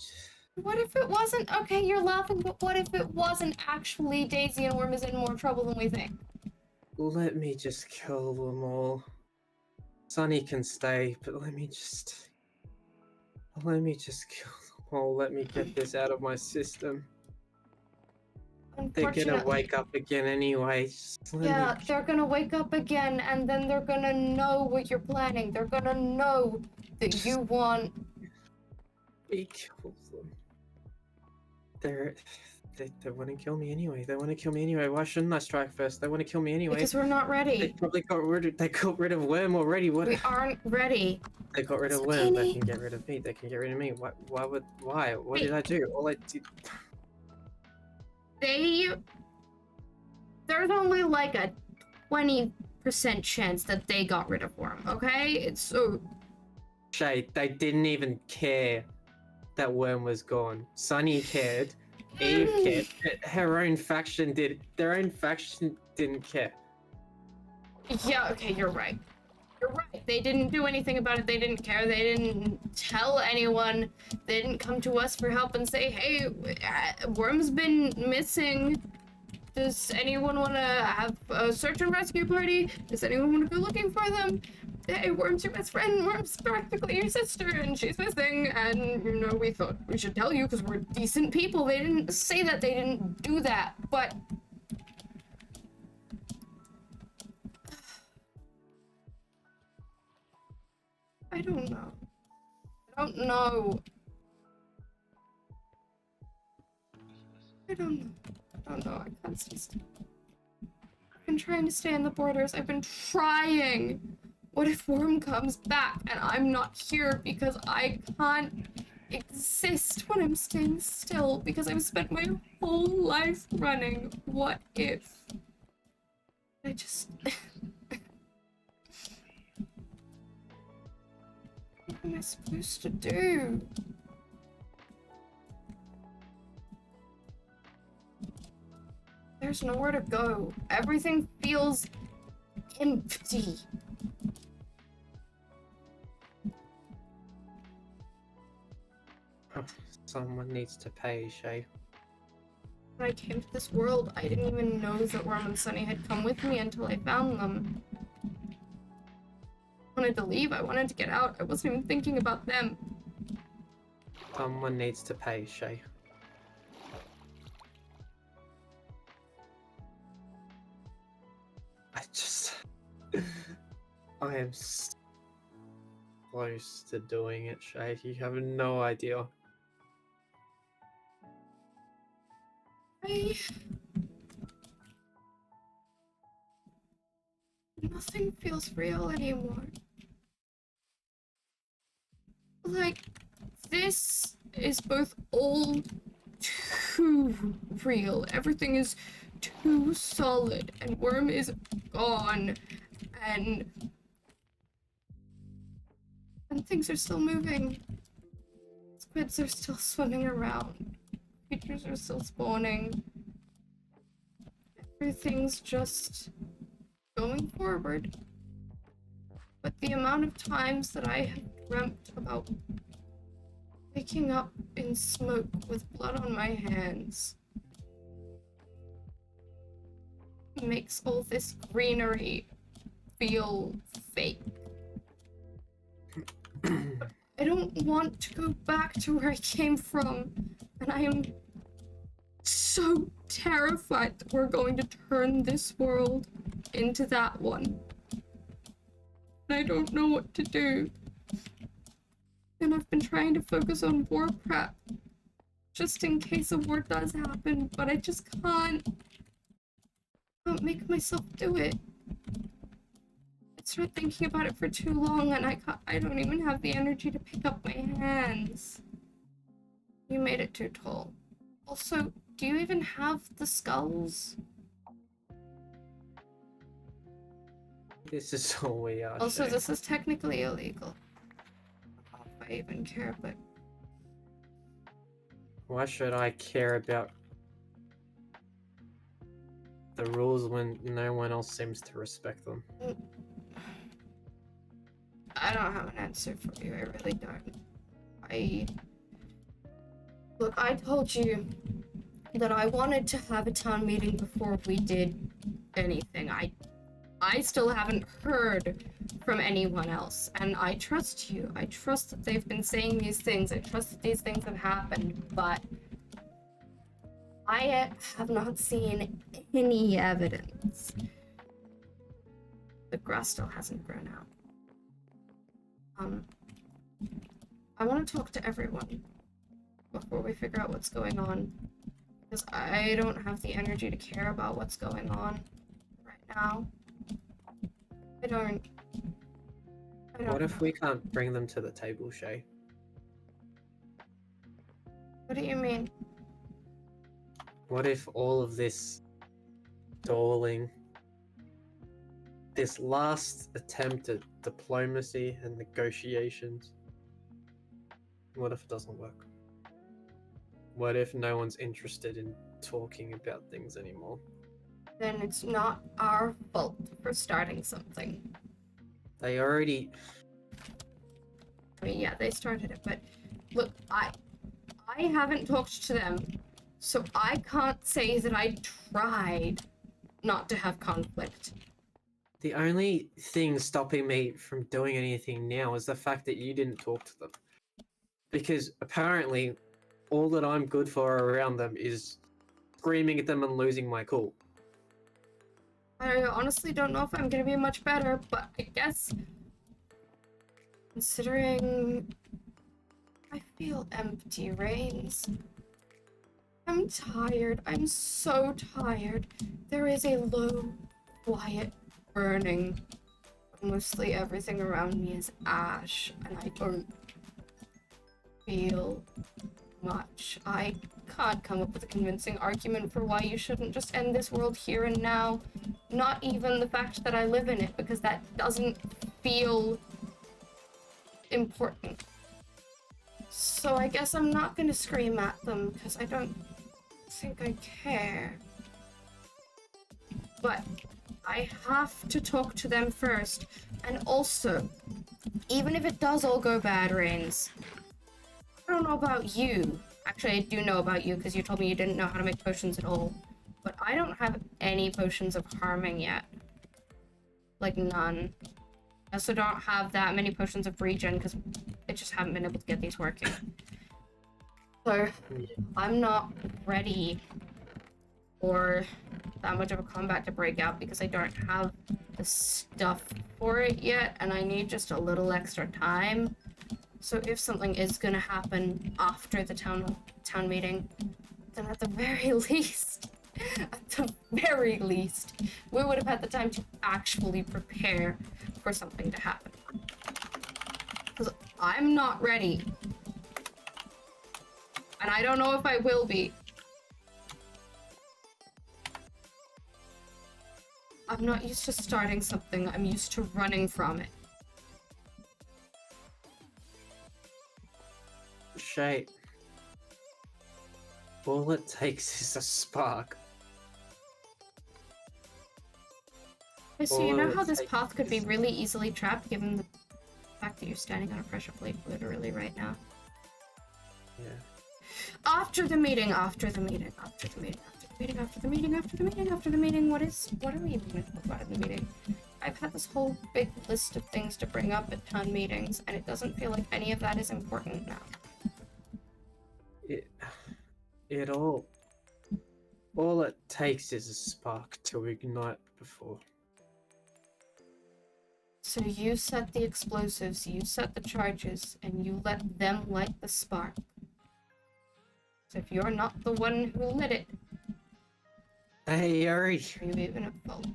What if it wasn't? Okay, you're laughing, but what if it wasn't actually Daisy and Worm is in more trouble than we think? Let me just kill them all. Sunny can stay, but let me just kill them all. Let me get this out of my system. They're gonna wake up again anyway. Yeah, they're gonna wake up again, and then they're gonna know what you're planning. They're gonna know that you want... We kill them. They want to kill me anyway. They want to kill me anyway. Why shouldn't I strike first? They want to kill me anyway. Because we're not They ready. probably they got rid of Worm already. What? We aren't ready. They got rid of Worm. They can get rid of me. They can get rid of me. Why? What did I do? All I did. There's only like a 20% chance that they got rid of Worm, okay? It's so... Shay, they didn't even care that Worm was gone. Sunny cared. Eve cared. Her own faction did. Their own faction didn't care. Yeah, okay, you're right. You're right. They didn't do anything about it. They didn't care. They didn't tell anyone. They didn't come to us for help and say, hey, Worm's been missing. Does anyone want to have a search and rescue party? Does anyone want to go looking for them? Hey, Worm's your best friend. Worm's practically your sister, and she's missing. And, you know, we thought we should tell you because we're decent people. They didn't say that. They didn't do that. But... I don't know. I don't know. I don't know. I can't stay still. I've been trying to stay on the borders. I've been trying. What if Worm comes back and I'm not here because I can't exist when I'm staying still because I've spent my whole life running? What if? I just... What am I supposed to do? There's nowhere to go. Everything feels empty. Someone needs to pay, Shay. When I came to this world, I didn't even know that Worm and Sunny had come with me until I found them. I wanted to leave. I wanted to get out. I wasn't even thinking about them. Someone needs to pay, Shay. I am close to doing it, Shay. You have no idea. Nothing feels real anymore. Like, this is both all too real. Everything is too solid, and Worm is gone, and things are still moving. Squids are still swimming around. Creatures are still spawning. Everything's just going forward. But the amount of times that I have dreamt about waking up in smoke with blood on my hands makes all this greenery feel fake. I don't want to go back to where I came from, and I am so terrified that we're going to turn this world into that one. And I don't know what to do. And I've been trying to focus on war prep, just in case a war does happen, but I just can't make myself do it. I started thinking about it for too long, and I don't even have the energy to pick up my hands. You made it too tall. Also, do you even have the skulls? This is all we are. Also, Shay. this is technically illegal. I don't know if I even care, but Why should I care about the rules when no one else seems to respect them? I don't have an answer for you. I really don't. Look, I told you that I wanted to have a town meeting before we did anything. I still haven't heard from anyone else, and I trust you. I trust that they've been saying these things. I trust that these things have happened, but I have not seen any evidence. The grass still hasn't grown out. I want to talk to everyone before we figure out what's going on, because I don't have the energy to care about what's going on right now. I don't What if know. we can't bring them to the table, Shay? What do you mean? What if all of this stalling, this last attempt at diplomacy and negotiations, what if it doesn't work? What if no one's interested in talking about things anymore? Then it's not our fault for starting something. They already... I mean, yeah, they started it, but look, I haven't talked to them, so I can't say that I tried not to have conflict. The only thing stopping me from doing anything now is the fact that you didn't talk to them. Because apparently, all that I'm good for around them is screaming at them and losing my cool. I honestly don't know if I'm gonna be much better, but I guess considering I feel empty, Reigns. I'm tired. I'm so tired. There is a low, quiet burning. Mostly everything around me is ash, and I don't feel much. I can't come up with a convincing argument for why you shouldn't just end this world here and now. Not even the fact that I live in it, because that doesn't feel important. So I guess I'm not gonna scream at them, because I don't think I care. But I have to talk to them first. And also, even if it does all go bad, Reigns, I don't know about you. Actually, I do know about you, because you told me you didn't know how to make potions at all. But I don't have any potions of harming yet. Like, none. I also don't have that many potions of regen, because I just haven't been able to get these working. So, I'm not ready or that much of a combat to break out because I don't have the stuff for it yet, and I need just a little extra time. So if something is gonna happen after the town meeting, then at the very least, we would have had the time to actually prepare for something to happen. Because I'm not ready. And I don't know if I will be. I'm not used to starting something, I'm used to running from it. Shay, all it takes is a spark. Okay, so you know All how it this takes path could be is- really easily trapped given the fact that you're standing on a pressure plate literally right now? Yeah. After the meeting, what are we even gonna talk about in the meeting? I've had this whole big list of things to bring up at town meetings, and it doesn't feel like any of that is important now. It all it takes is a spark to ignite before. So you set the explosives, you set the charges, and you let them light the spark. So if you're not the one who lit it, Hey, Yuri! are you even at fault?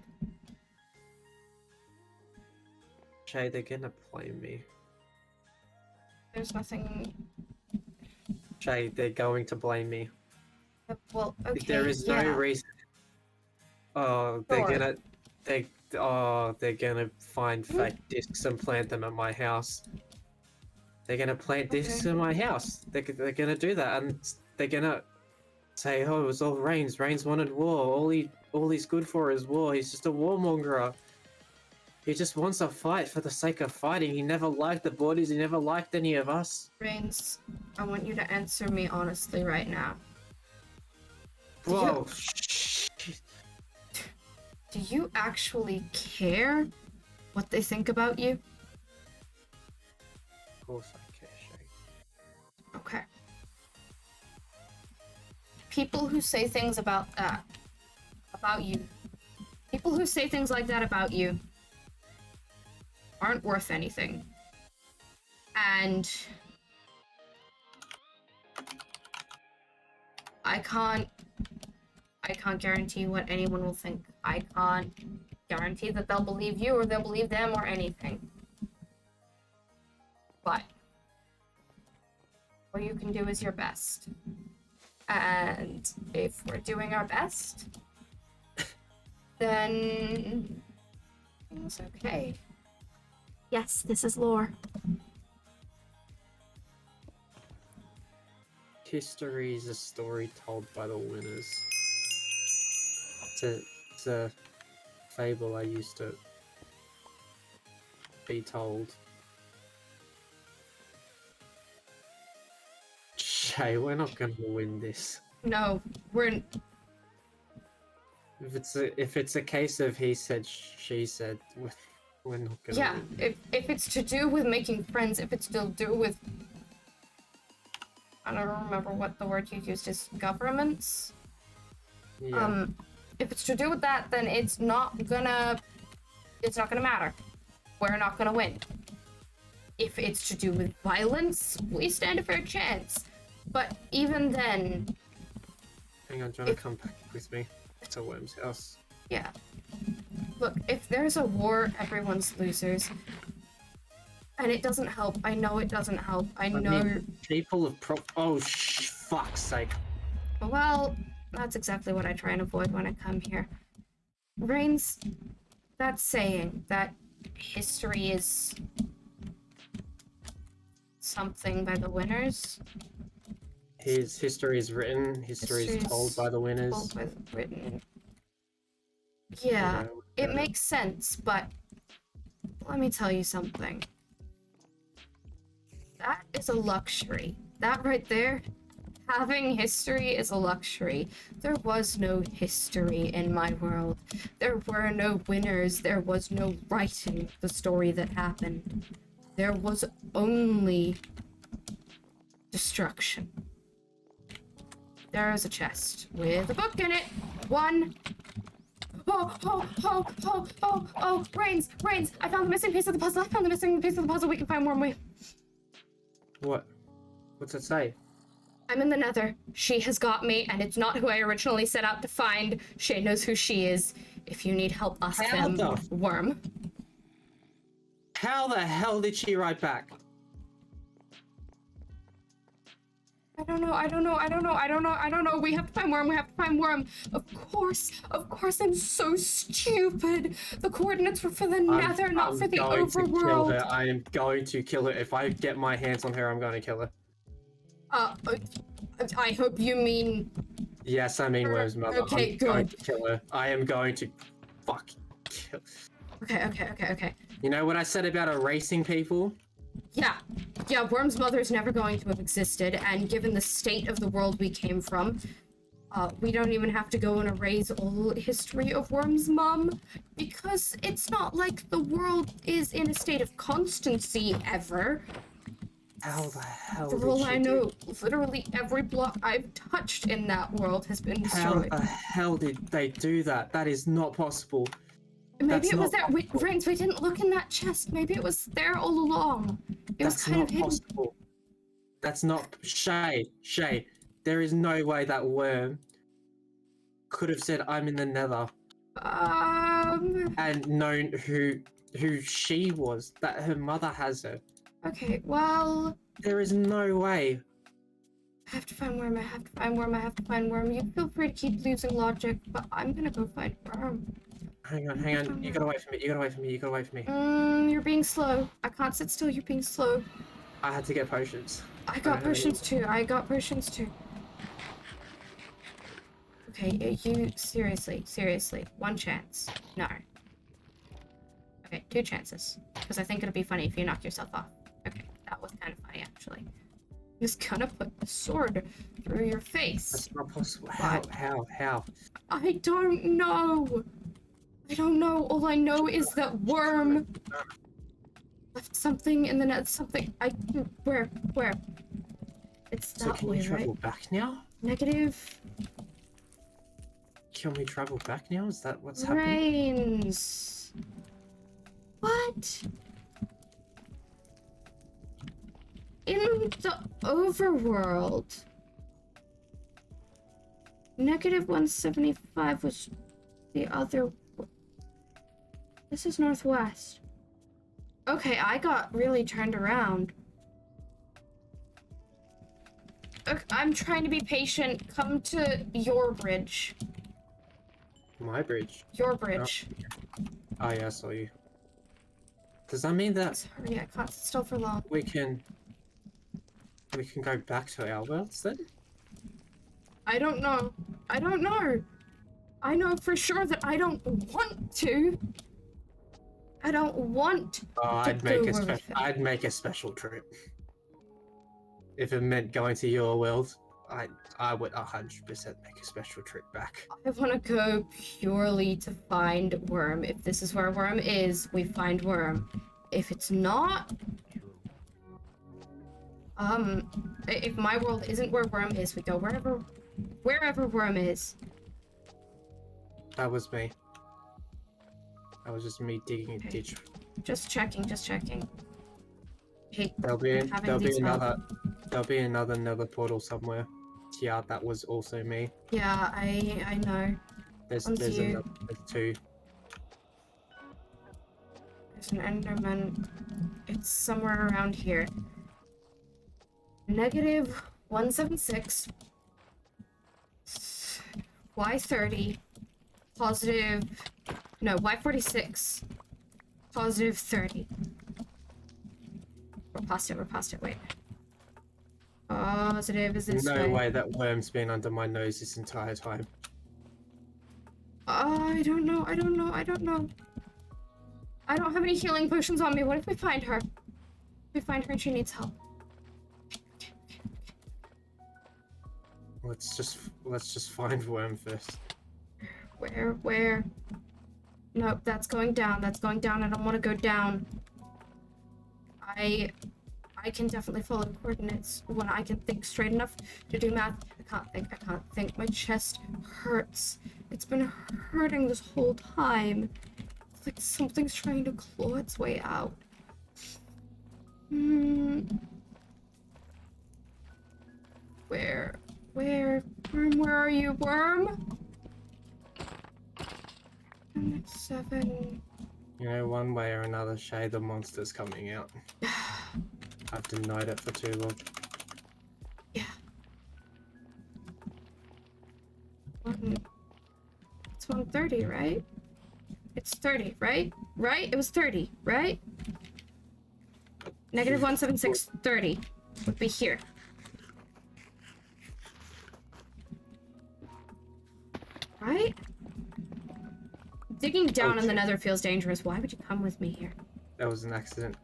Shay, they're gonna blame me. There's nothing. Shay, they're going to blame me. Well, okay. There is no yeah. reason. Oh, they're Sure. they're gonna find fake discs and plant them at my house. They're gonna plant discs Okay. in my house. They're gonna do that, and they're gonna say, "Oh, it was all Reigns. Reigns wanted war. All he's good for is war. He's just a warmonger. He just wants a fight for the sake of fighting. He never liked the bodies. He never liked any of us." Reigns, I want you to answer me honestly right now. Do you- Whoa! Do you actually care what they think about you? Of course I care, Shay. Okay. People who say things about you, people who say things like that about you aren't worth anything. And I can't guarantee what anyone will think. I can't guarantee that they'll believe you or they'll believe them or anything. But what you can do is your best. And if we're doing our best, then it's okay. Yes, this is lore. History is a story told by the winners. It's a fable I used to be told. Shay, we're not gonna win this. No, we're If it's a case of he said, she said, we're not gonna yeah. win. If it's to do with making friends, if it's to do with, I don't remember what the word you used is, governments. Yeah. If it's to do with that, then it's not gonna matter. We're not gonna win. If it's to do with violence, we stand a fair chance. But even then, Hang on, do you wanna come back with me to Worm's house? yeah. Look, if there's a war, everyone's losers. And it doesn't help. I know it doesn't help. I know. mean, people have oh, fuck's sake. Well, that's exactly what I try and avoid when I come here. Reigns, that saying that history is something by the winners. His history is written, history is told by the winners. Told by the written. Yeah, You know, it makes sense, but let me tell you something. That is a luxury. That right there, having history is a luxury. There was no history in my world. There were no winners. There was no writing the story that happened. There was only destruction. There is a chest with a book in it. 1. Oh, Rains, I found the missing piece of the puzzle. We can find Worm. What? What's it say? I'm in the Nether. She has got me, and it's not who I originally set out to find. Shay knows who she is. If you need help, ask How them. the- Worm. How the hell did she write back? I don't know. We have to find Worm. Of course, I'm so stupid. The coordinates were for the Nether, not for the going to kill overworld. her. I am going to kill her. If I get my hands on her, I'm going to kill her. I hope you mean... Yes, I mean Worm's mother. Okay, I'm going good. to kill her. I am going to kill. Okay. You know what I said about erasing people? Yeah, Worm's mother's never going to have existed, and given the state of the world we came from, we don't even have to go and erase all history of Worm's mom, because it's not like the world is in a state of constancy ever. How the hell For did all she I do- know, literally every block I've touched in that world has been How destroyed. the hell did they do that? That is not possible. Maybe that's it was not there. possible. Rains, we didn't look in that chest. Maybe it was there all along. It was That's kind not of hidden. possible. That's not Shay. There is no way that worm could have said I'm in the Nether and known who she was. That her mother has her. Okay, well, There is no way. I have to find Worm. You feel free to keep losing logic, but I'm gonna go find Worm. Hang on. You gotta wait for me. You're being slow. I can't sit still. You're being slow. I had to get potions. I got potions too. Okay, you seriously, 1 chance. No. Okay, 2 chances. Because I think it'll be funny if you knock yourself off. Okay, that was kind of funny actually. Just gonna put the sword through your face. That's not possible. How? I don't know. All I know is that Worm left something in the net. Where? It's So that can way, we travel right? back now? Negative. Can we travel back now? Is that what's happening? Rains. What? In the overworld. Negative 175 was the other. This is northwest. Okay, I got really turned around. Okay, I'm trying to be patient. Come to your bridge. My bridge. Your bridge. Oh yeah, I saw you. Does that mean that Sorry, I can't sit still for long. we can go back to our worlds then? I don't know. I know for sure that I don't want to. I don't want Oh, to I'd make go a where we special. fit. I'd make a special trip. If it meant going to your world, I would 100% make a special trip back. I want to go purely to find Worm. If this is where Worm is, we find Worm. If it's not, if my world isn't where Worm is, we go wherever Worm is. That was me. That was just me digging a Okay. ditch. Just checking. Hey, There'll be having these another nether portal somewhere. Yeah, that was also me. yeah, I know. There's One's you. another, there's 2. There's an Enderman. It's somewhere around here. Negative 176. Y30. Positive. No, Y46. Positive 30. We're past it, wait. Positive is this No way that worm's been under my nose this entire time. I don't know. I don't have any healing potions on me. What if we find her? We find her and she needs help. Let's just find worm first. Where? Nope, that's going down. I don't want to go down. I can definitely follow coordinates when I can think straight enough to do math. I can't think. My chest hurts. It's been hurting this whole time. It's like something's trying to claw its way out. Where? Worm, where are you, worm? 7. You know, one way or another, Shay, the monster's coming out. I've denied it for too long. Yeah. It's 1:30, right? It's 30, right? Right? It was 30, right? Negative 176, 30 would be here. Right? Digging down in the nether feels dangerous. Why would you come with me here? That was an accident,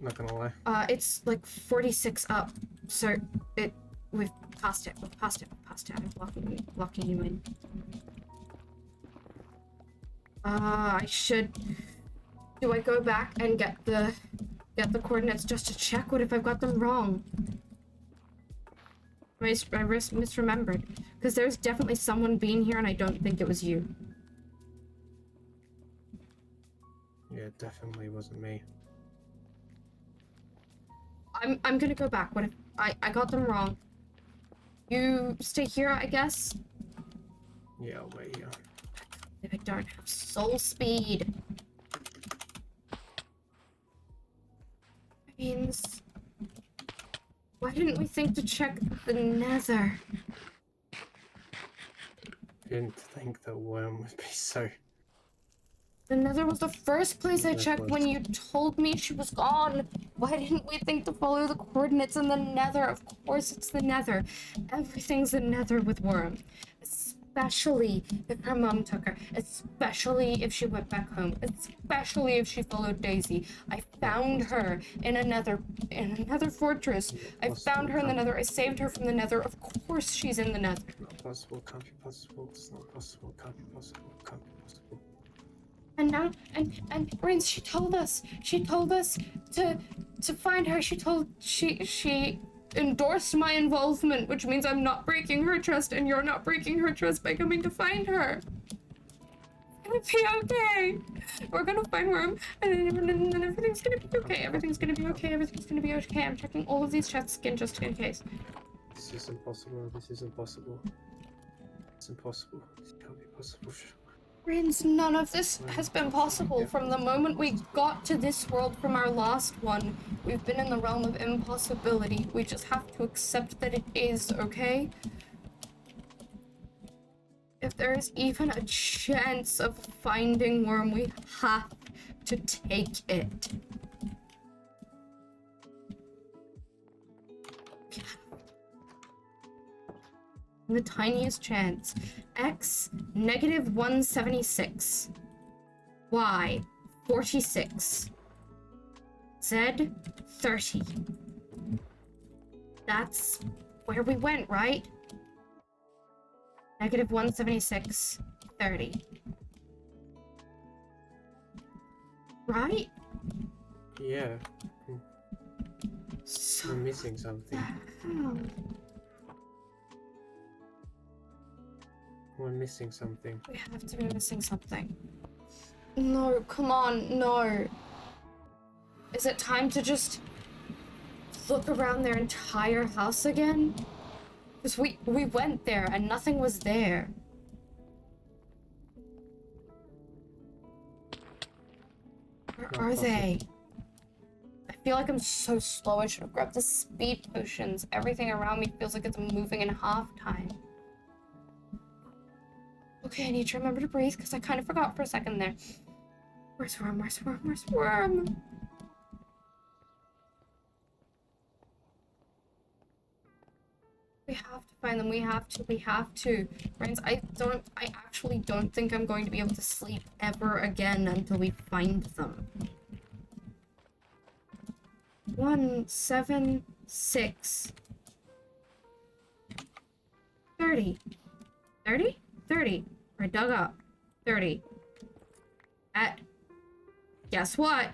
not gonna lie. It's like 46 up. So we've passed it. I'm locking you in. I should. Do I go back and get the coordinates just to check? What if I've got them wrong? I misremembered. Because there's definitely someone being here, and I don't think it was you. Yeah, it definitely wasn't me. I'm gonna go back. What if I got them wrong? You stay here, I guess? Yeah, I'll wait here. If I don't have soul speed. Means, why didn't we think to check the nether? I didn't think the worm would be so... The nether was the first place I It checked was. when you told me she was gone. Why didn't we think to follow the coordinates in the nether? Of course it's the nether. Everything's the nether with Worm. Especially if her mom took her. Especially if she went back home. Especially if she followed Daisy. I found her in another fortress. I found her in the nether. I saved her from the nether. Of course she's in the nether. Not possible, can't be possible, it's not possible, can't be possible, can't be possible. And now, and Brains, she told us to find her. She endorsed my involvement, which means I'm not breaking her trust, and you're not breaking her trust by coming to find her. It's gonna be okay. We're gonna find Worm, and then everything's gonna be okay. Everything's gonna be okay. Everything's gonna be okay. I'm checking all of these chests again just in case. This is impossible, this is impossible. It's impossible, this can't be possible. Brains, none of this has been possible. From the moment we got to this world from our last one, we've been in the realm of impossibility. We just have to accept that it is, okay? If there is even a chance of finding Worm, we have to take it. The tiniest chance. X, negative 176. Y, 46. Z, 30. That's where we went, right? Negative 176, 30. Right? Yeah, So we're missing something. We're missing something. We have to be missing something. No, come on, no. Is it time to just look around their entire house again? Because we went there and nothing was there. Where Not are possible. they? I feel like I'm so slow. I should have grabbed the speed potions. Everything around me feels like it's moving in half time. Okay, I need to remember to breathe because I kind of forgot for a second there. Where's Worm? Where's Worm? Where's Worm? We have to find them. We have to. Friends, I actually don't think I'm going to be able to sleep ever again until we find them. 176 30 30 30. I dug up 30 at, guess what,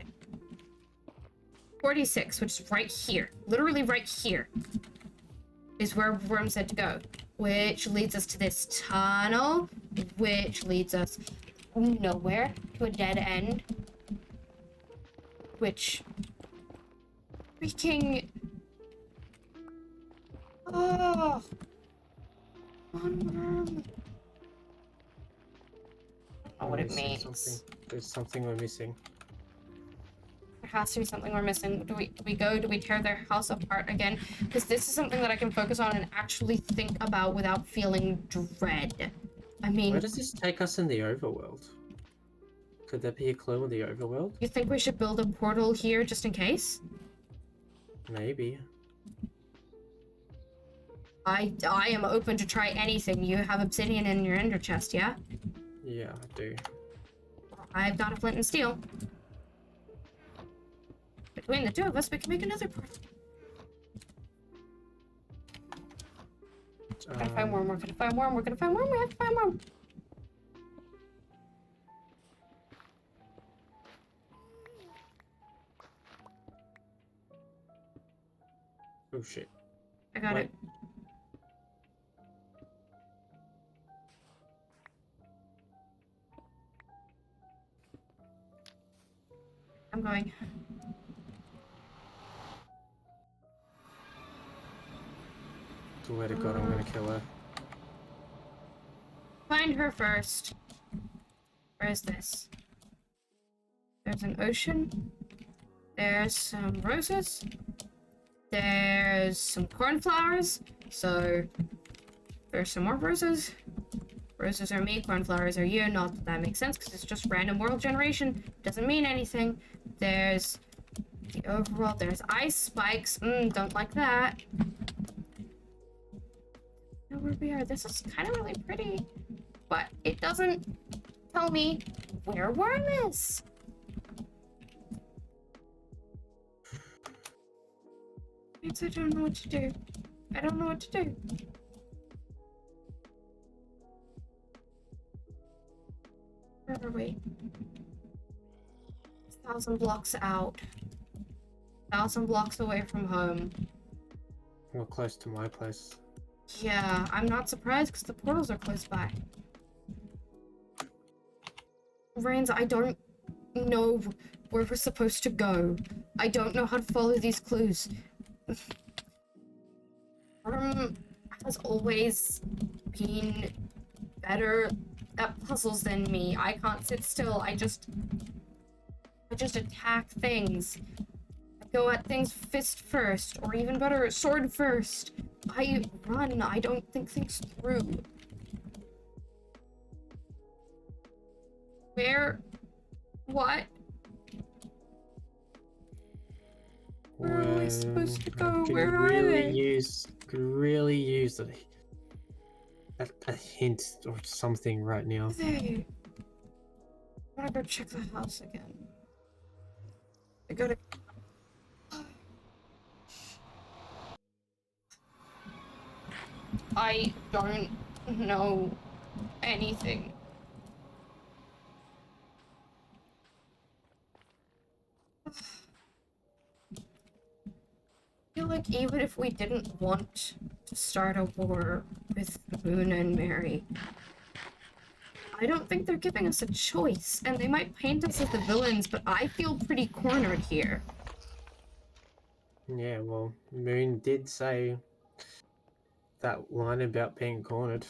46, which is right here, literally right here is where Worm said to go, which leads us to this tunnel, which leads us nowhere to a dead end, which freaking oh one worm. I don't know what We're it missing means. something. There's something we're missing. There has to be something we're missing. Do we tear their house apart again? Because this is something that I can focus on and actually think about without feeling dread. I mean, Where does this take us in the overworld? Could there be a clue in the overworld? you think we should build a portal here just in case? Maybe. I am open to try anything. You have obsidian in your ender chest, yeah? Yeah, I do. I've got a flint and steel. Between the two of us, we can make another portal. We're gonna find worm, we're gonna find worm, we're gonna find worm, we have to find worm. Oh shit. I got Wait. it. I'm going. Swear to God, I'm gonna kill her. Find her first. Where is this? There's an ocean. There's some roses. There's some cornflowers. So there's some more roses. Roses are me, cornflowers are you. Not that that makes sense because it's just random world generation. Doesn't mean anything. There's the overworld. There's ice spikes. Don't like that. Know where we are. This is kind of really pretty, but it doesn't tell me where worm is. Means I don't know what to do. I don't know what to do. Where are we? 1,000 blocks out. 1,000 blocks away from home. We're close to my place. Yeah, I'm not surprised because the portals are close by. Rains, I don't know where we're supposed to go. I don't know how to follow these clues. Has always been better at puzzles than me. I can't sit still. I just attack things. I go at things fist first, or even better, sword first. I run. I don't think things through. Where? What? Where are we supposed to go? Where are they? Could really use a hint or something right now. They. I gotta go check the house again. I gotta. I don't know anything. I feel like even if we didn't want to start a war with Moon and Mary, I don't think they're giving us a choice, and they might paint us as the villains, but I feel pretty cornered here. Yeah, well, Moon did say that line about being cornered.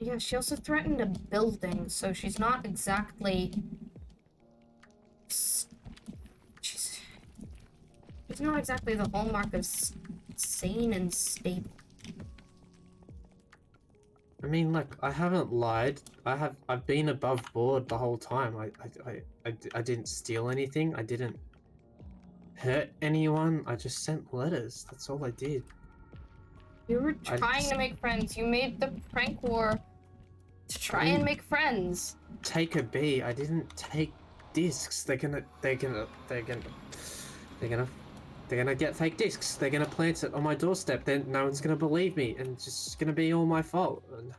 Yeah, she also threatened a building, so she's not exactly... She's not exactly the hallmark of sane and stable. I mean, like, I haven't lied. I've been above board the whole time. I didn't steal anything. I didn't hurt anyone. I just sent letters. That's all I did. You were trying to make friends. You made the prank war to try and make friends. Take a B. I didn't take discs. They're gonna get fake discs. They're gonna plant it on my doorstep. Then no one's gonna believe me, and it's just gonna be all my fault. And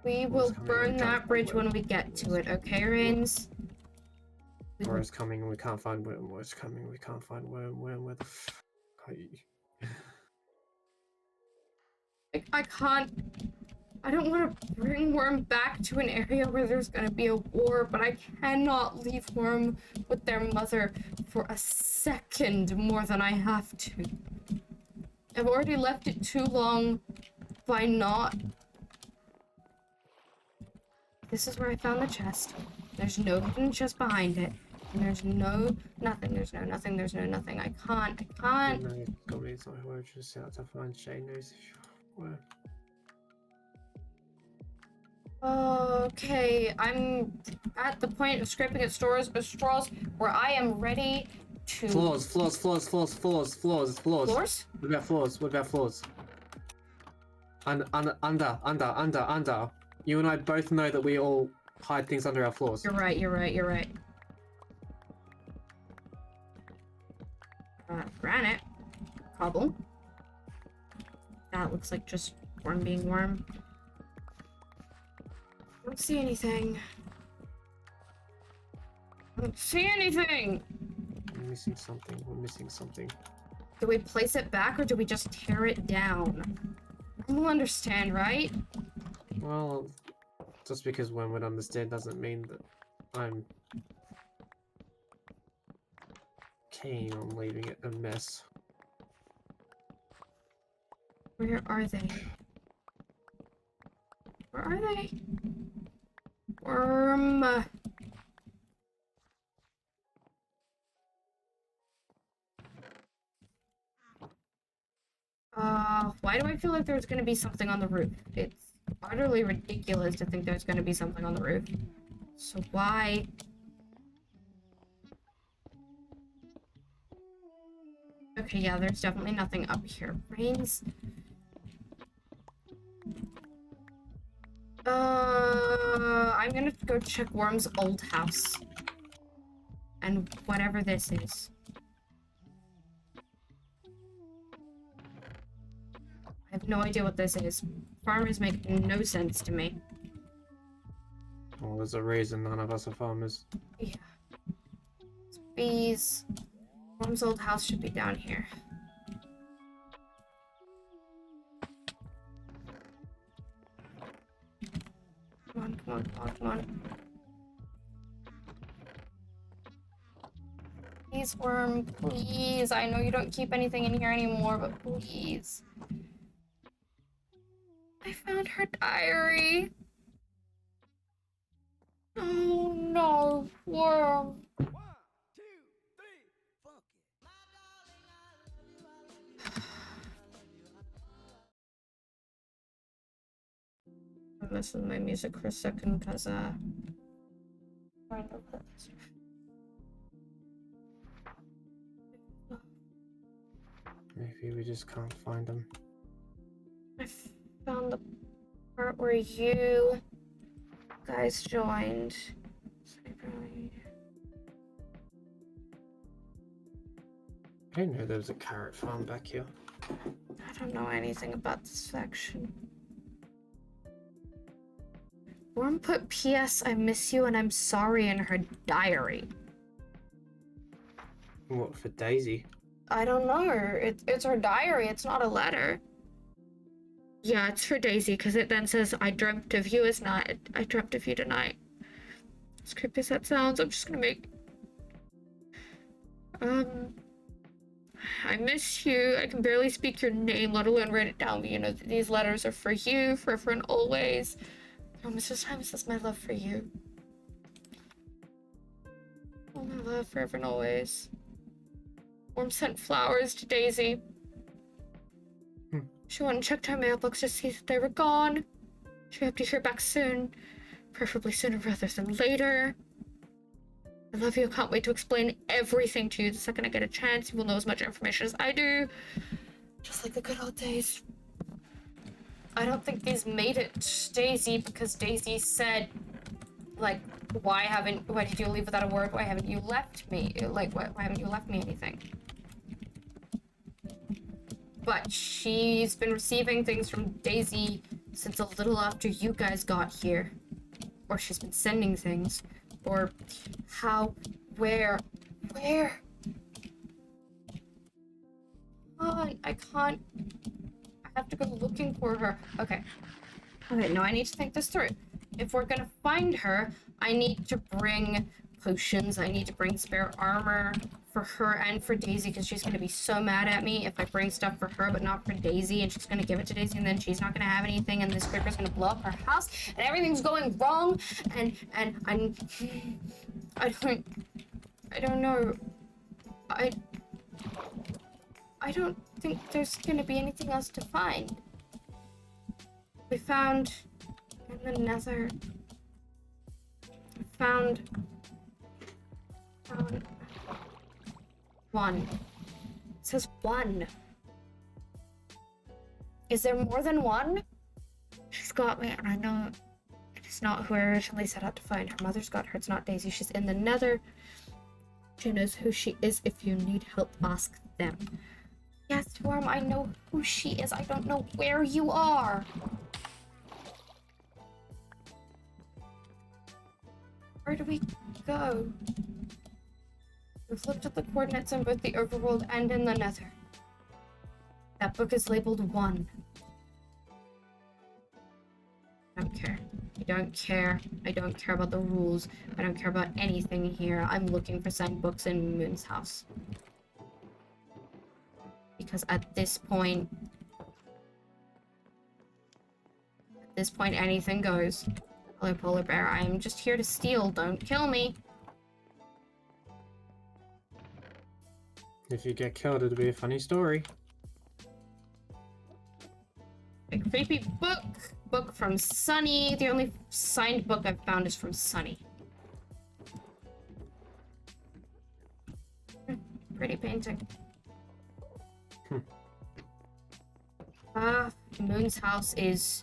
We will burn that bridge when we get to it, okay, Rains? War is coming and we can't find Worm. War is coming, we can't find Worm. Worm, where the f are you? I can't. I don't want to bring Worm back to an area where there's gonna be a war, but I cannot leave Worm with their mother for a second more than I have to. I've already left it too long by not. This is where I found the chest. There's no hidden chest behind it. And there's no nothing. There's no nothing. There's no nothing. I can't. No, got me it's not who I just set out to find Shane knows if you were. Okay, I'm at the point of scraping at straws where I am ready to. Floors. Floors? What about floors? What about floors? Under. You and I both know that we all hide things under our floors. You're right. Granite. Cobble. That looks like just worm being worm. I don't see anything. We're missing something. Do we place it back or do we just tear it down? You'll understand, right? Well, just because one would understand doesn't mean that I'm keen on leaving it a mess. Where are they? Worm. Why do I feel like there's gonna be something on the roof? It's utterly ridiculous to think there's gonna be something on the roof. So why? Okay, yeah, there's definitely nothing up here. Brains. I'm gonna go check Worm's old house. And whatever this is. I have no idea what this is. Farmers make no sense to me. Well, there's a reason none of us are farmers. Yeah. It's bees. Worm's old house should be down here. Come on. Please, Worm, please. I know you don't keep anything in here anymore, but please. I found her diary. Oh no, Worm. I'm missing my music for a second because Maybe we just can't find them. I found the part where you guys joined. I didn't know there was a carrot farm back here. I don't know anything about this section. Worm put P.S. I miss you and I'm sorry in her diary. What, for Daisy? I don't know. It's her diary. It's not a letter. Yeah, it's for Daisy because it then says, I dreamt of you as night. I dreamt of you tonight. As creepy as that sounds, I'm just gonna make... I miss you. I can barely speak your name, let alone write it down. But you know, these letters are for you, forever and always. Oh, Mrs. Times, that's my love for you. Oh, my love, forever and always. Worm sent flowers to Daisy. She went and checked her mailbox to see that they were gone. She hoped to hear back soon. Preferably sooner rather than later. I love you. I can't wait to explain everything to you the second I get a chance. You will know as much information as I do. Just like the good old days. I don't think these made it to Daisy because Daisy said, like, why did you leave without a word? Why haven't you left me? Like, why haven't you left me anything? But she's been receiving things from Daisy since a little after you guys got here. Or she's been sending things. Or how, where? Oh, I can't have to go looking for her. Okay. Okay, no, I need to think this through. If we're gonna find her, I need to bring potions. I need to bring spare armor for her and for Daisy, because she's gonna be so mad at me if I bring stuff for her but not for Daisy, and she's gonna give it to Daisy, and then she's not gonna have anything, and this creeper's gonna blow up her house, and everything's going wrong, and I don't know. I don't think there's gonna be anything else to find. We found in the nether. Found one. It says one. Is there more than one? She's got me, and I know it is not who I originally set out to find. Her mother's got her. It's not Daisy. She's in the nether. She knows who she is. If you need help, ask them. Yes, Worm, I know who she is. I don't know where you are. Where do we go? We've looked at the coordinates in both the overworld and in the nether. That book is labeled 1. I don't care. I don't care. I don't care about the rules. I don't care about anything here. I'm looking for signed books in Moon's house. Because at this point, anything goes. Hello, Polar Bear. I am just here to steal. Don't kill me. If you get killed, it'll be a funny story. A creepy book. Book from Sunny. The only signed book I've found is from Sunny. Pretty painting. Moon's house is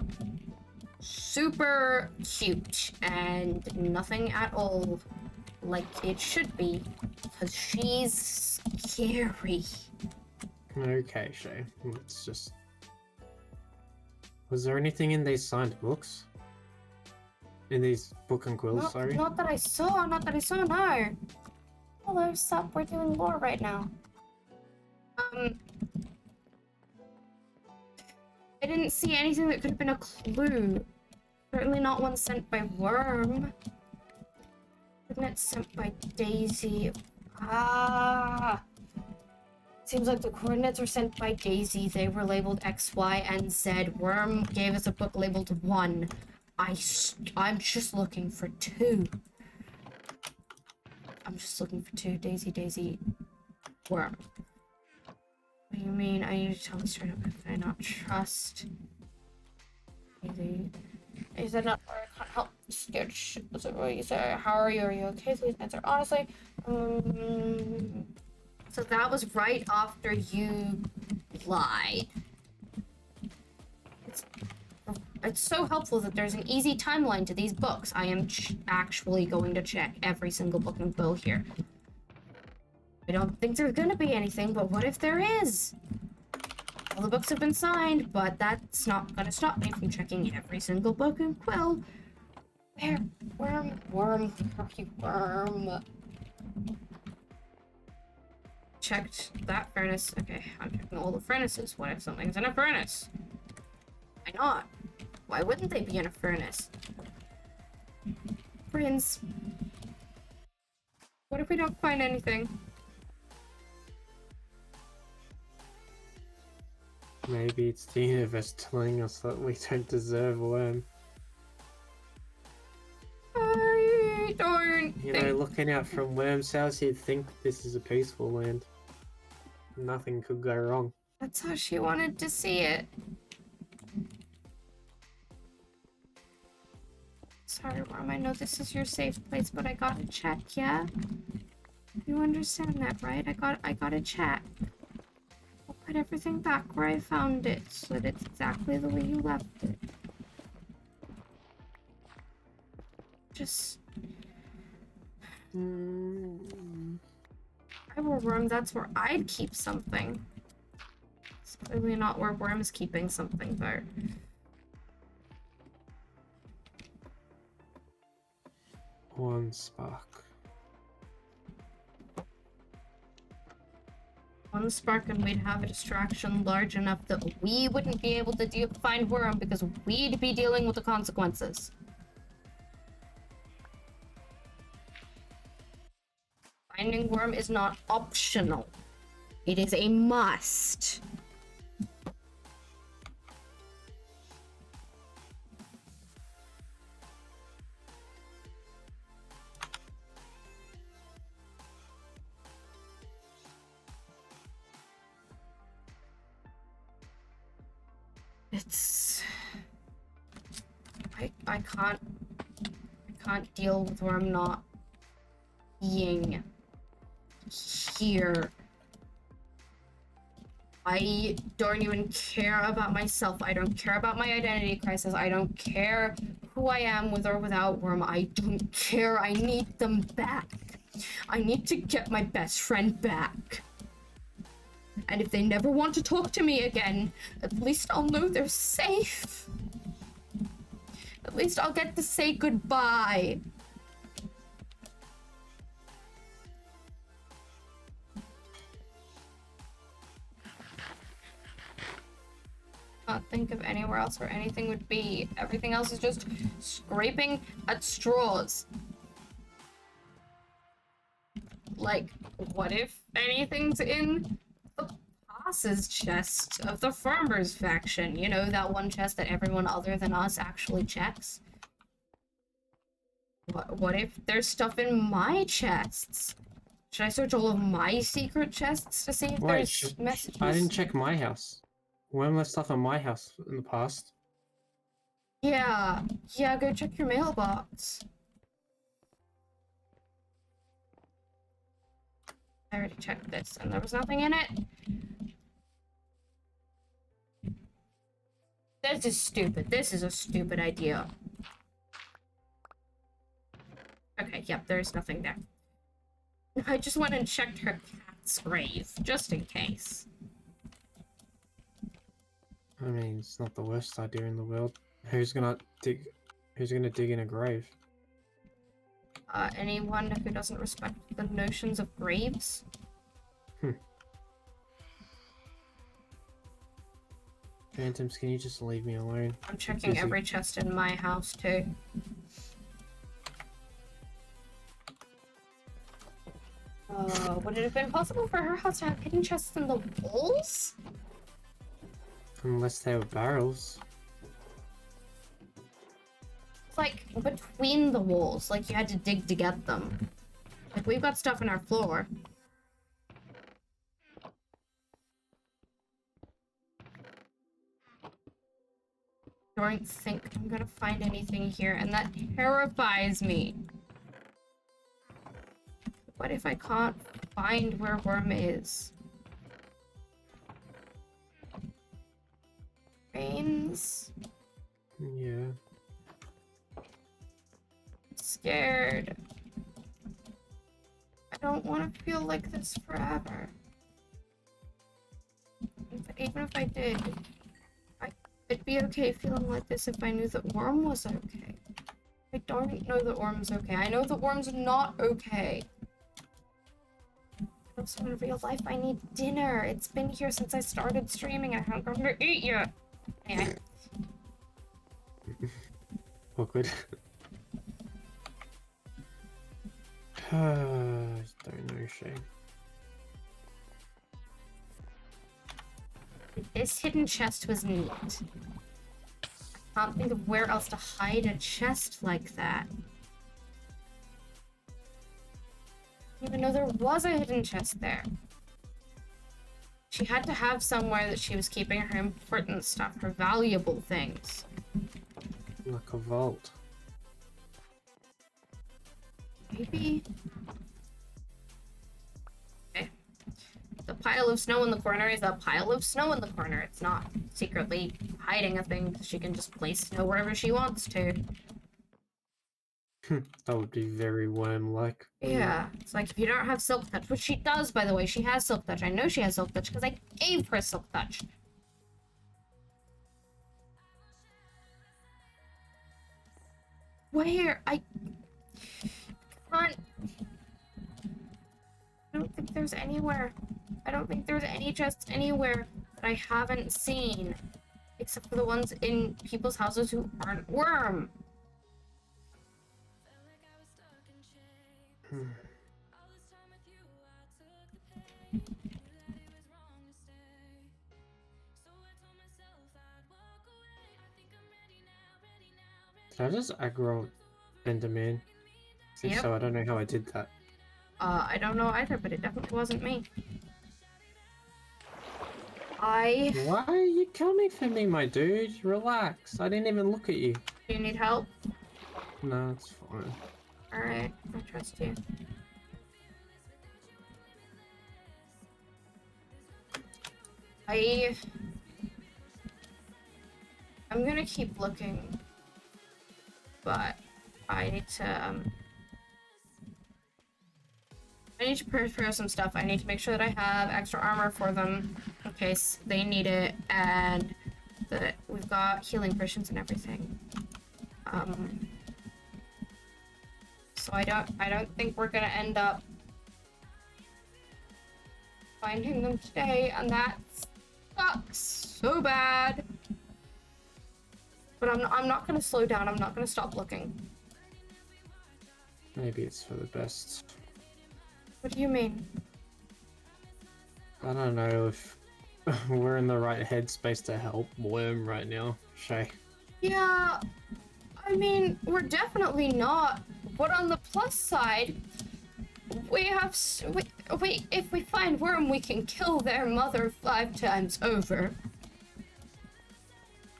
super cute and nothing at all like it should be, because she's scary. Okay, Shay. Let's just... Was there anything in these signed books? In these book and quills, sorry? Not that I saw, no. Hello, sup, we're doing lore right now. I didn't see anything that could have been a clue. Certainly not one sent by Worm. Coordinates sent by Daisy. Seems like the coordinates were sent by Daisy. They were labeled X, Y, and Z. Worm gave us a book labeled 1. I'm just looking for 2. I'm just looking for 2. Daisy, Worm. What do you mean? I need to tell me straight up. If I not trust Daisy? Is that not where I can't help? Scared shit. That's what you say. How are you? Are you okay? Please answer honestly. So that was right after you lied. It's so helpful that there's an easy timeline to these books. I am actually going to check every single book and quill here. I don't think there's gonna be anything, but what if there is? All the books have been signed, but that's not gonna stop me from checking every single book and quill. Where? Worm. Checked that furnace. Okay, I'm checking all the furnaces. What if something's in a furnace? Why not? Why wouldn't they be in a furnace? Friends. What if we don't find anything? Maybe it's the universe telling us that we don't deserve Worm. I don't You think... know, looking out from Worm's house, you'd think this is a peaceful land. Nothing could go wrong. That's how she wanted to see it. Sorry, Worm, I know this is your safe place, but I gotta check, yeah? You understand that, right? I gotta check. I'll put everything back where I found it, so that it's exactly the way you left it. Just... If I were Worm, that's where I'd keep something. It's clearly not where Worm's keeping something, though. One spark. one spark and we'd have a distraction large enough that we wouldn't be able to find Worm because we'd be dealing with the consequences. Finding Worm is not optional. It is a must. It's... I can't deal with where I'm not being here. I don't even care about myself. I don't care about my identity crisis. I don't care who I am with or without Worm. I don't care. I need them back. I need to get my best friend back. And if they never want to talk to me again, at least I'll know they're safe. At least I'll get to say goodbye. Not think of anywhere else where anything would be. Everything else is just scraping at straws. Like, what if anything's in the boss's chest of the farmer's faction? You know, that one chest that everyone other than us actually checks? What if there's stuff in my chests? Should I search all of my secret chests to see if there's messages? I didn't check my house. When left stuff in my house in the past? Yeah, go check your mailbox. I already checked this and there was nothing in it. This is stupid. This is a stupid idea. Okay, yep, there's nothing there. I just went and checked her cat's grave, just in case. I mean, it's not the worst idea in the world. Who's gonna dig in a grave? Anyone who doesn't respect the notions of graves? Phantoms, can you just leave me alone? I'm checking every chest in my house, too. Would it have been possible for her house to have hidden chests in the walls? Unless they were barrels. It's like between the walls, like you had to dig to get them. Like we've got stuff in our floor. Don't think I'm gonna find anything here, and that terrifies me. What if I can't find where Worm is? Brains? Yeah. Scared. I don't want to feel like this forever. Even if I did, it'd be okay feeling like this if I knew that Worm was okay. I don't know that Worm's okay. I know that Worm's not okay. Also, in real life, I need dinner. It's been here since I started streaming. I haven't gotten to eat yet. Anyway. Awkward. Don't know, Shane. This hidden chest was neat. Can't think of where else to hide a chest like that. Didn't even know there was a hidden chest there. She had to have somewhere that she was keeping her important stuff, her valuable things. Like a vault. Maybe. Okay. The pile of snow in the corner is a pile of snow in the corner. It's not secretly hiding a thing. She can just place snow wherever she wants to. That would be very worm-like. Yeah, it's like if you don't have Silk Touch, which she does, by the way. She has Silk Touch. I know she has Silk Touch because I gave her Silk Touch. Where? I can't... I don't think there's anywhere. I don't think there's any chests anywhere that I haven't seen. Except for the ones in people's houses who aren't worm. Hmm. Did I just aggro Enderman? If Yep. so, I don't know how I did that. I don't know either, but it definitely wasn't me. Why Why are you coming for me, my dude? Relax. I didn't even look at you. do you need help? No, it's fine. Alright, I trust you. I'm gonna keep looking, but I need to prepare some stuff. I need to make sure that I have extra armor for them in case they need it, and that we've got healing potions and everything. So I don't think we're gonna end up finding them today, and that sucks so bad. But I'm not gonna slow down. I'm not gonna stop looking. Maybe it's for the best. What do you mean? I don't know if we're in the right headspace to help Worm right now, Shay. Yeah, I mean, we're definitely not. But on the plus side, we have if we find Worm, we can kill their mother 5 times over.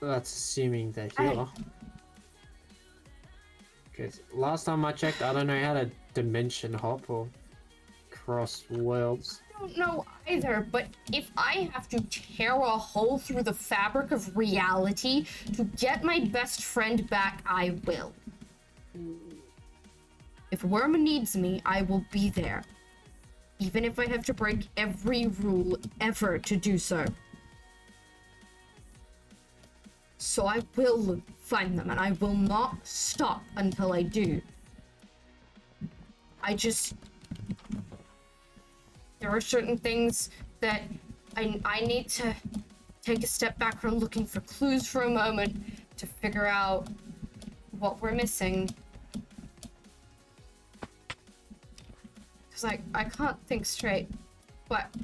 That's assuming they're here. Because last time I checked, I don't know how to dimension hop or cross worlds. I don't know either, but if I have to tear a hole through the fabric of reality to get my best friend back, I will. If Worm needs me, I will be there. Even if I have to break every rule ever to do so. So I will find them, and I will not stop until I do. There are certain things that I need to take a step back from looking for clues for a moment to figure out what we're missing. Because I can't think straight. But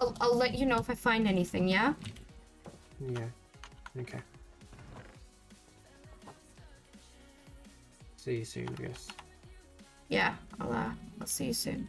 I'll let you know if I find anything, yeah? Yeah. Okay. See you soon, I guess. Yeah, I'll see you soon.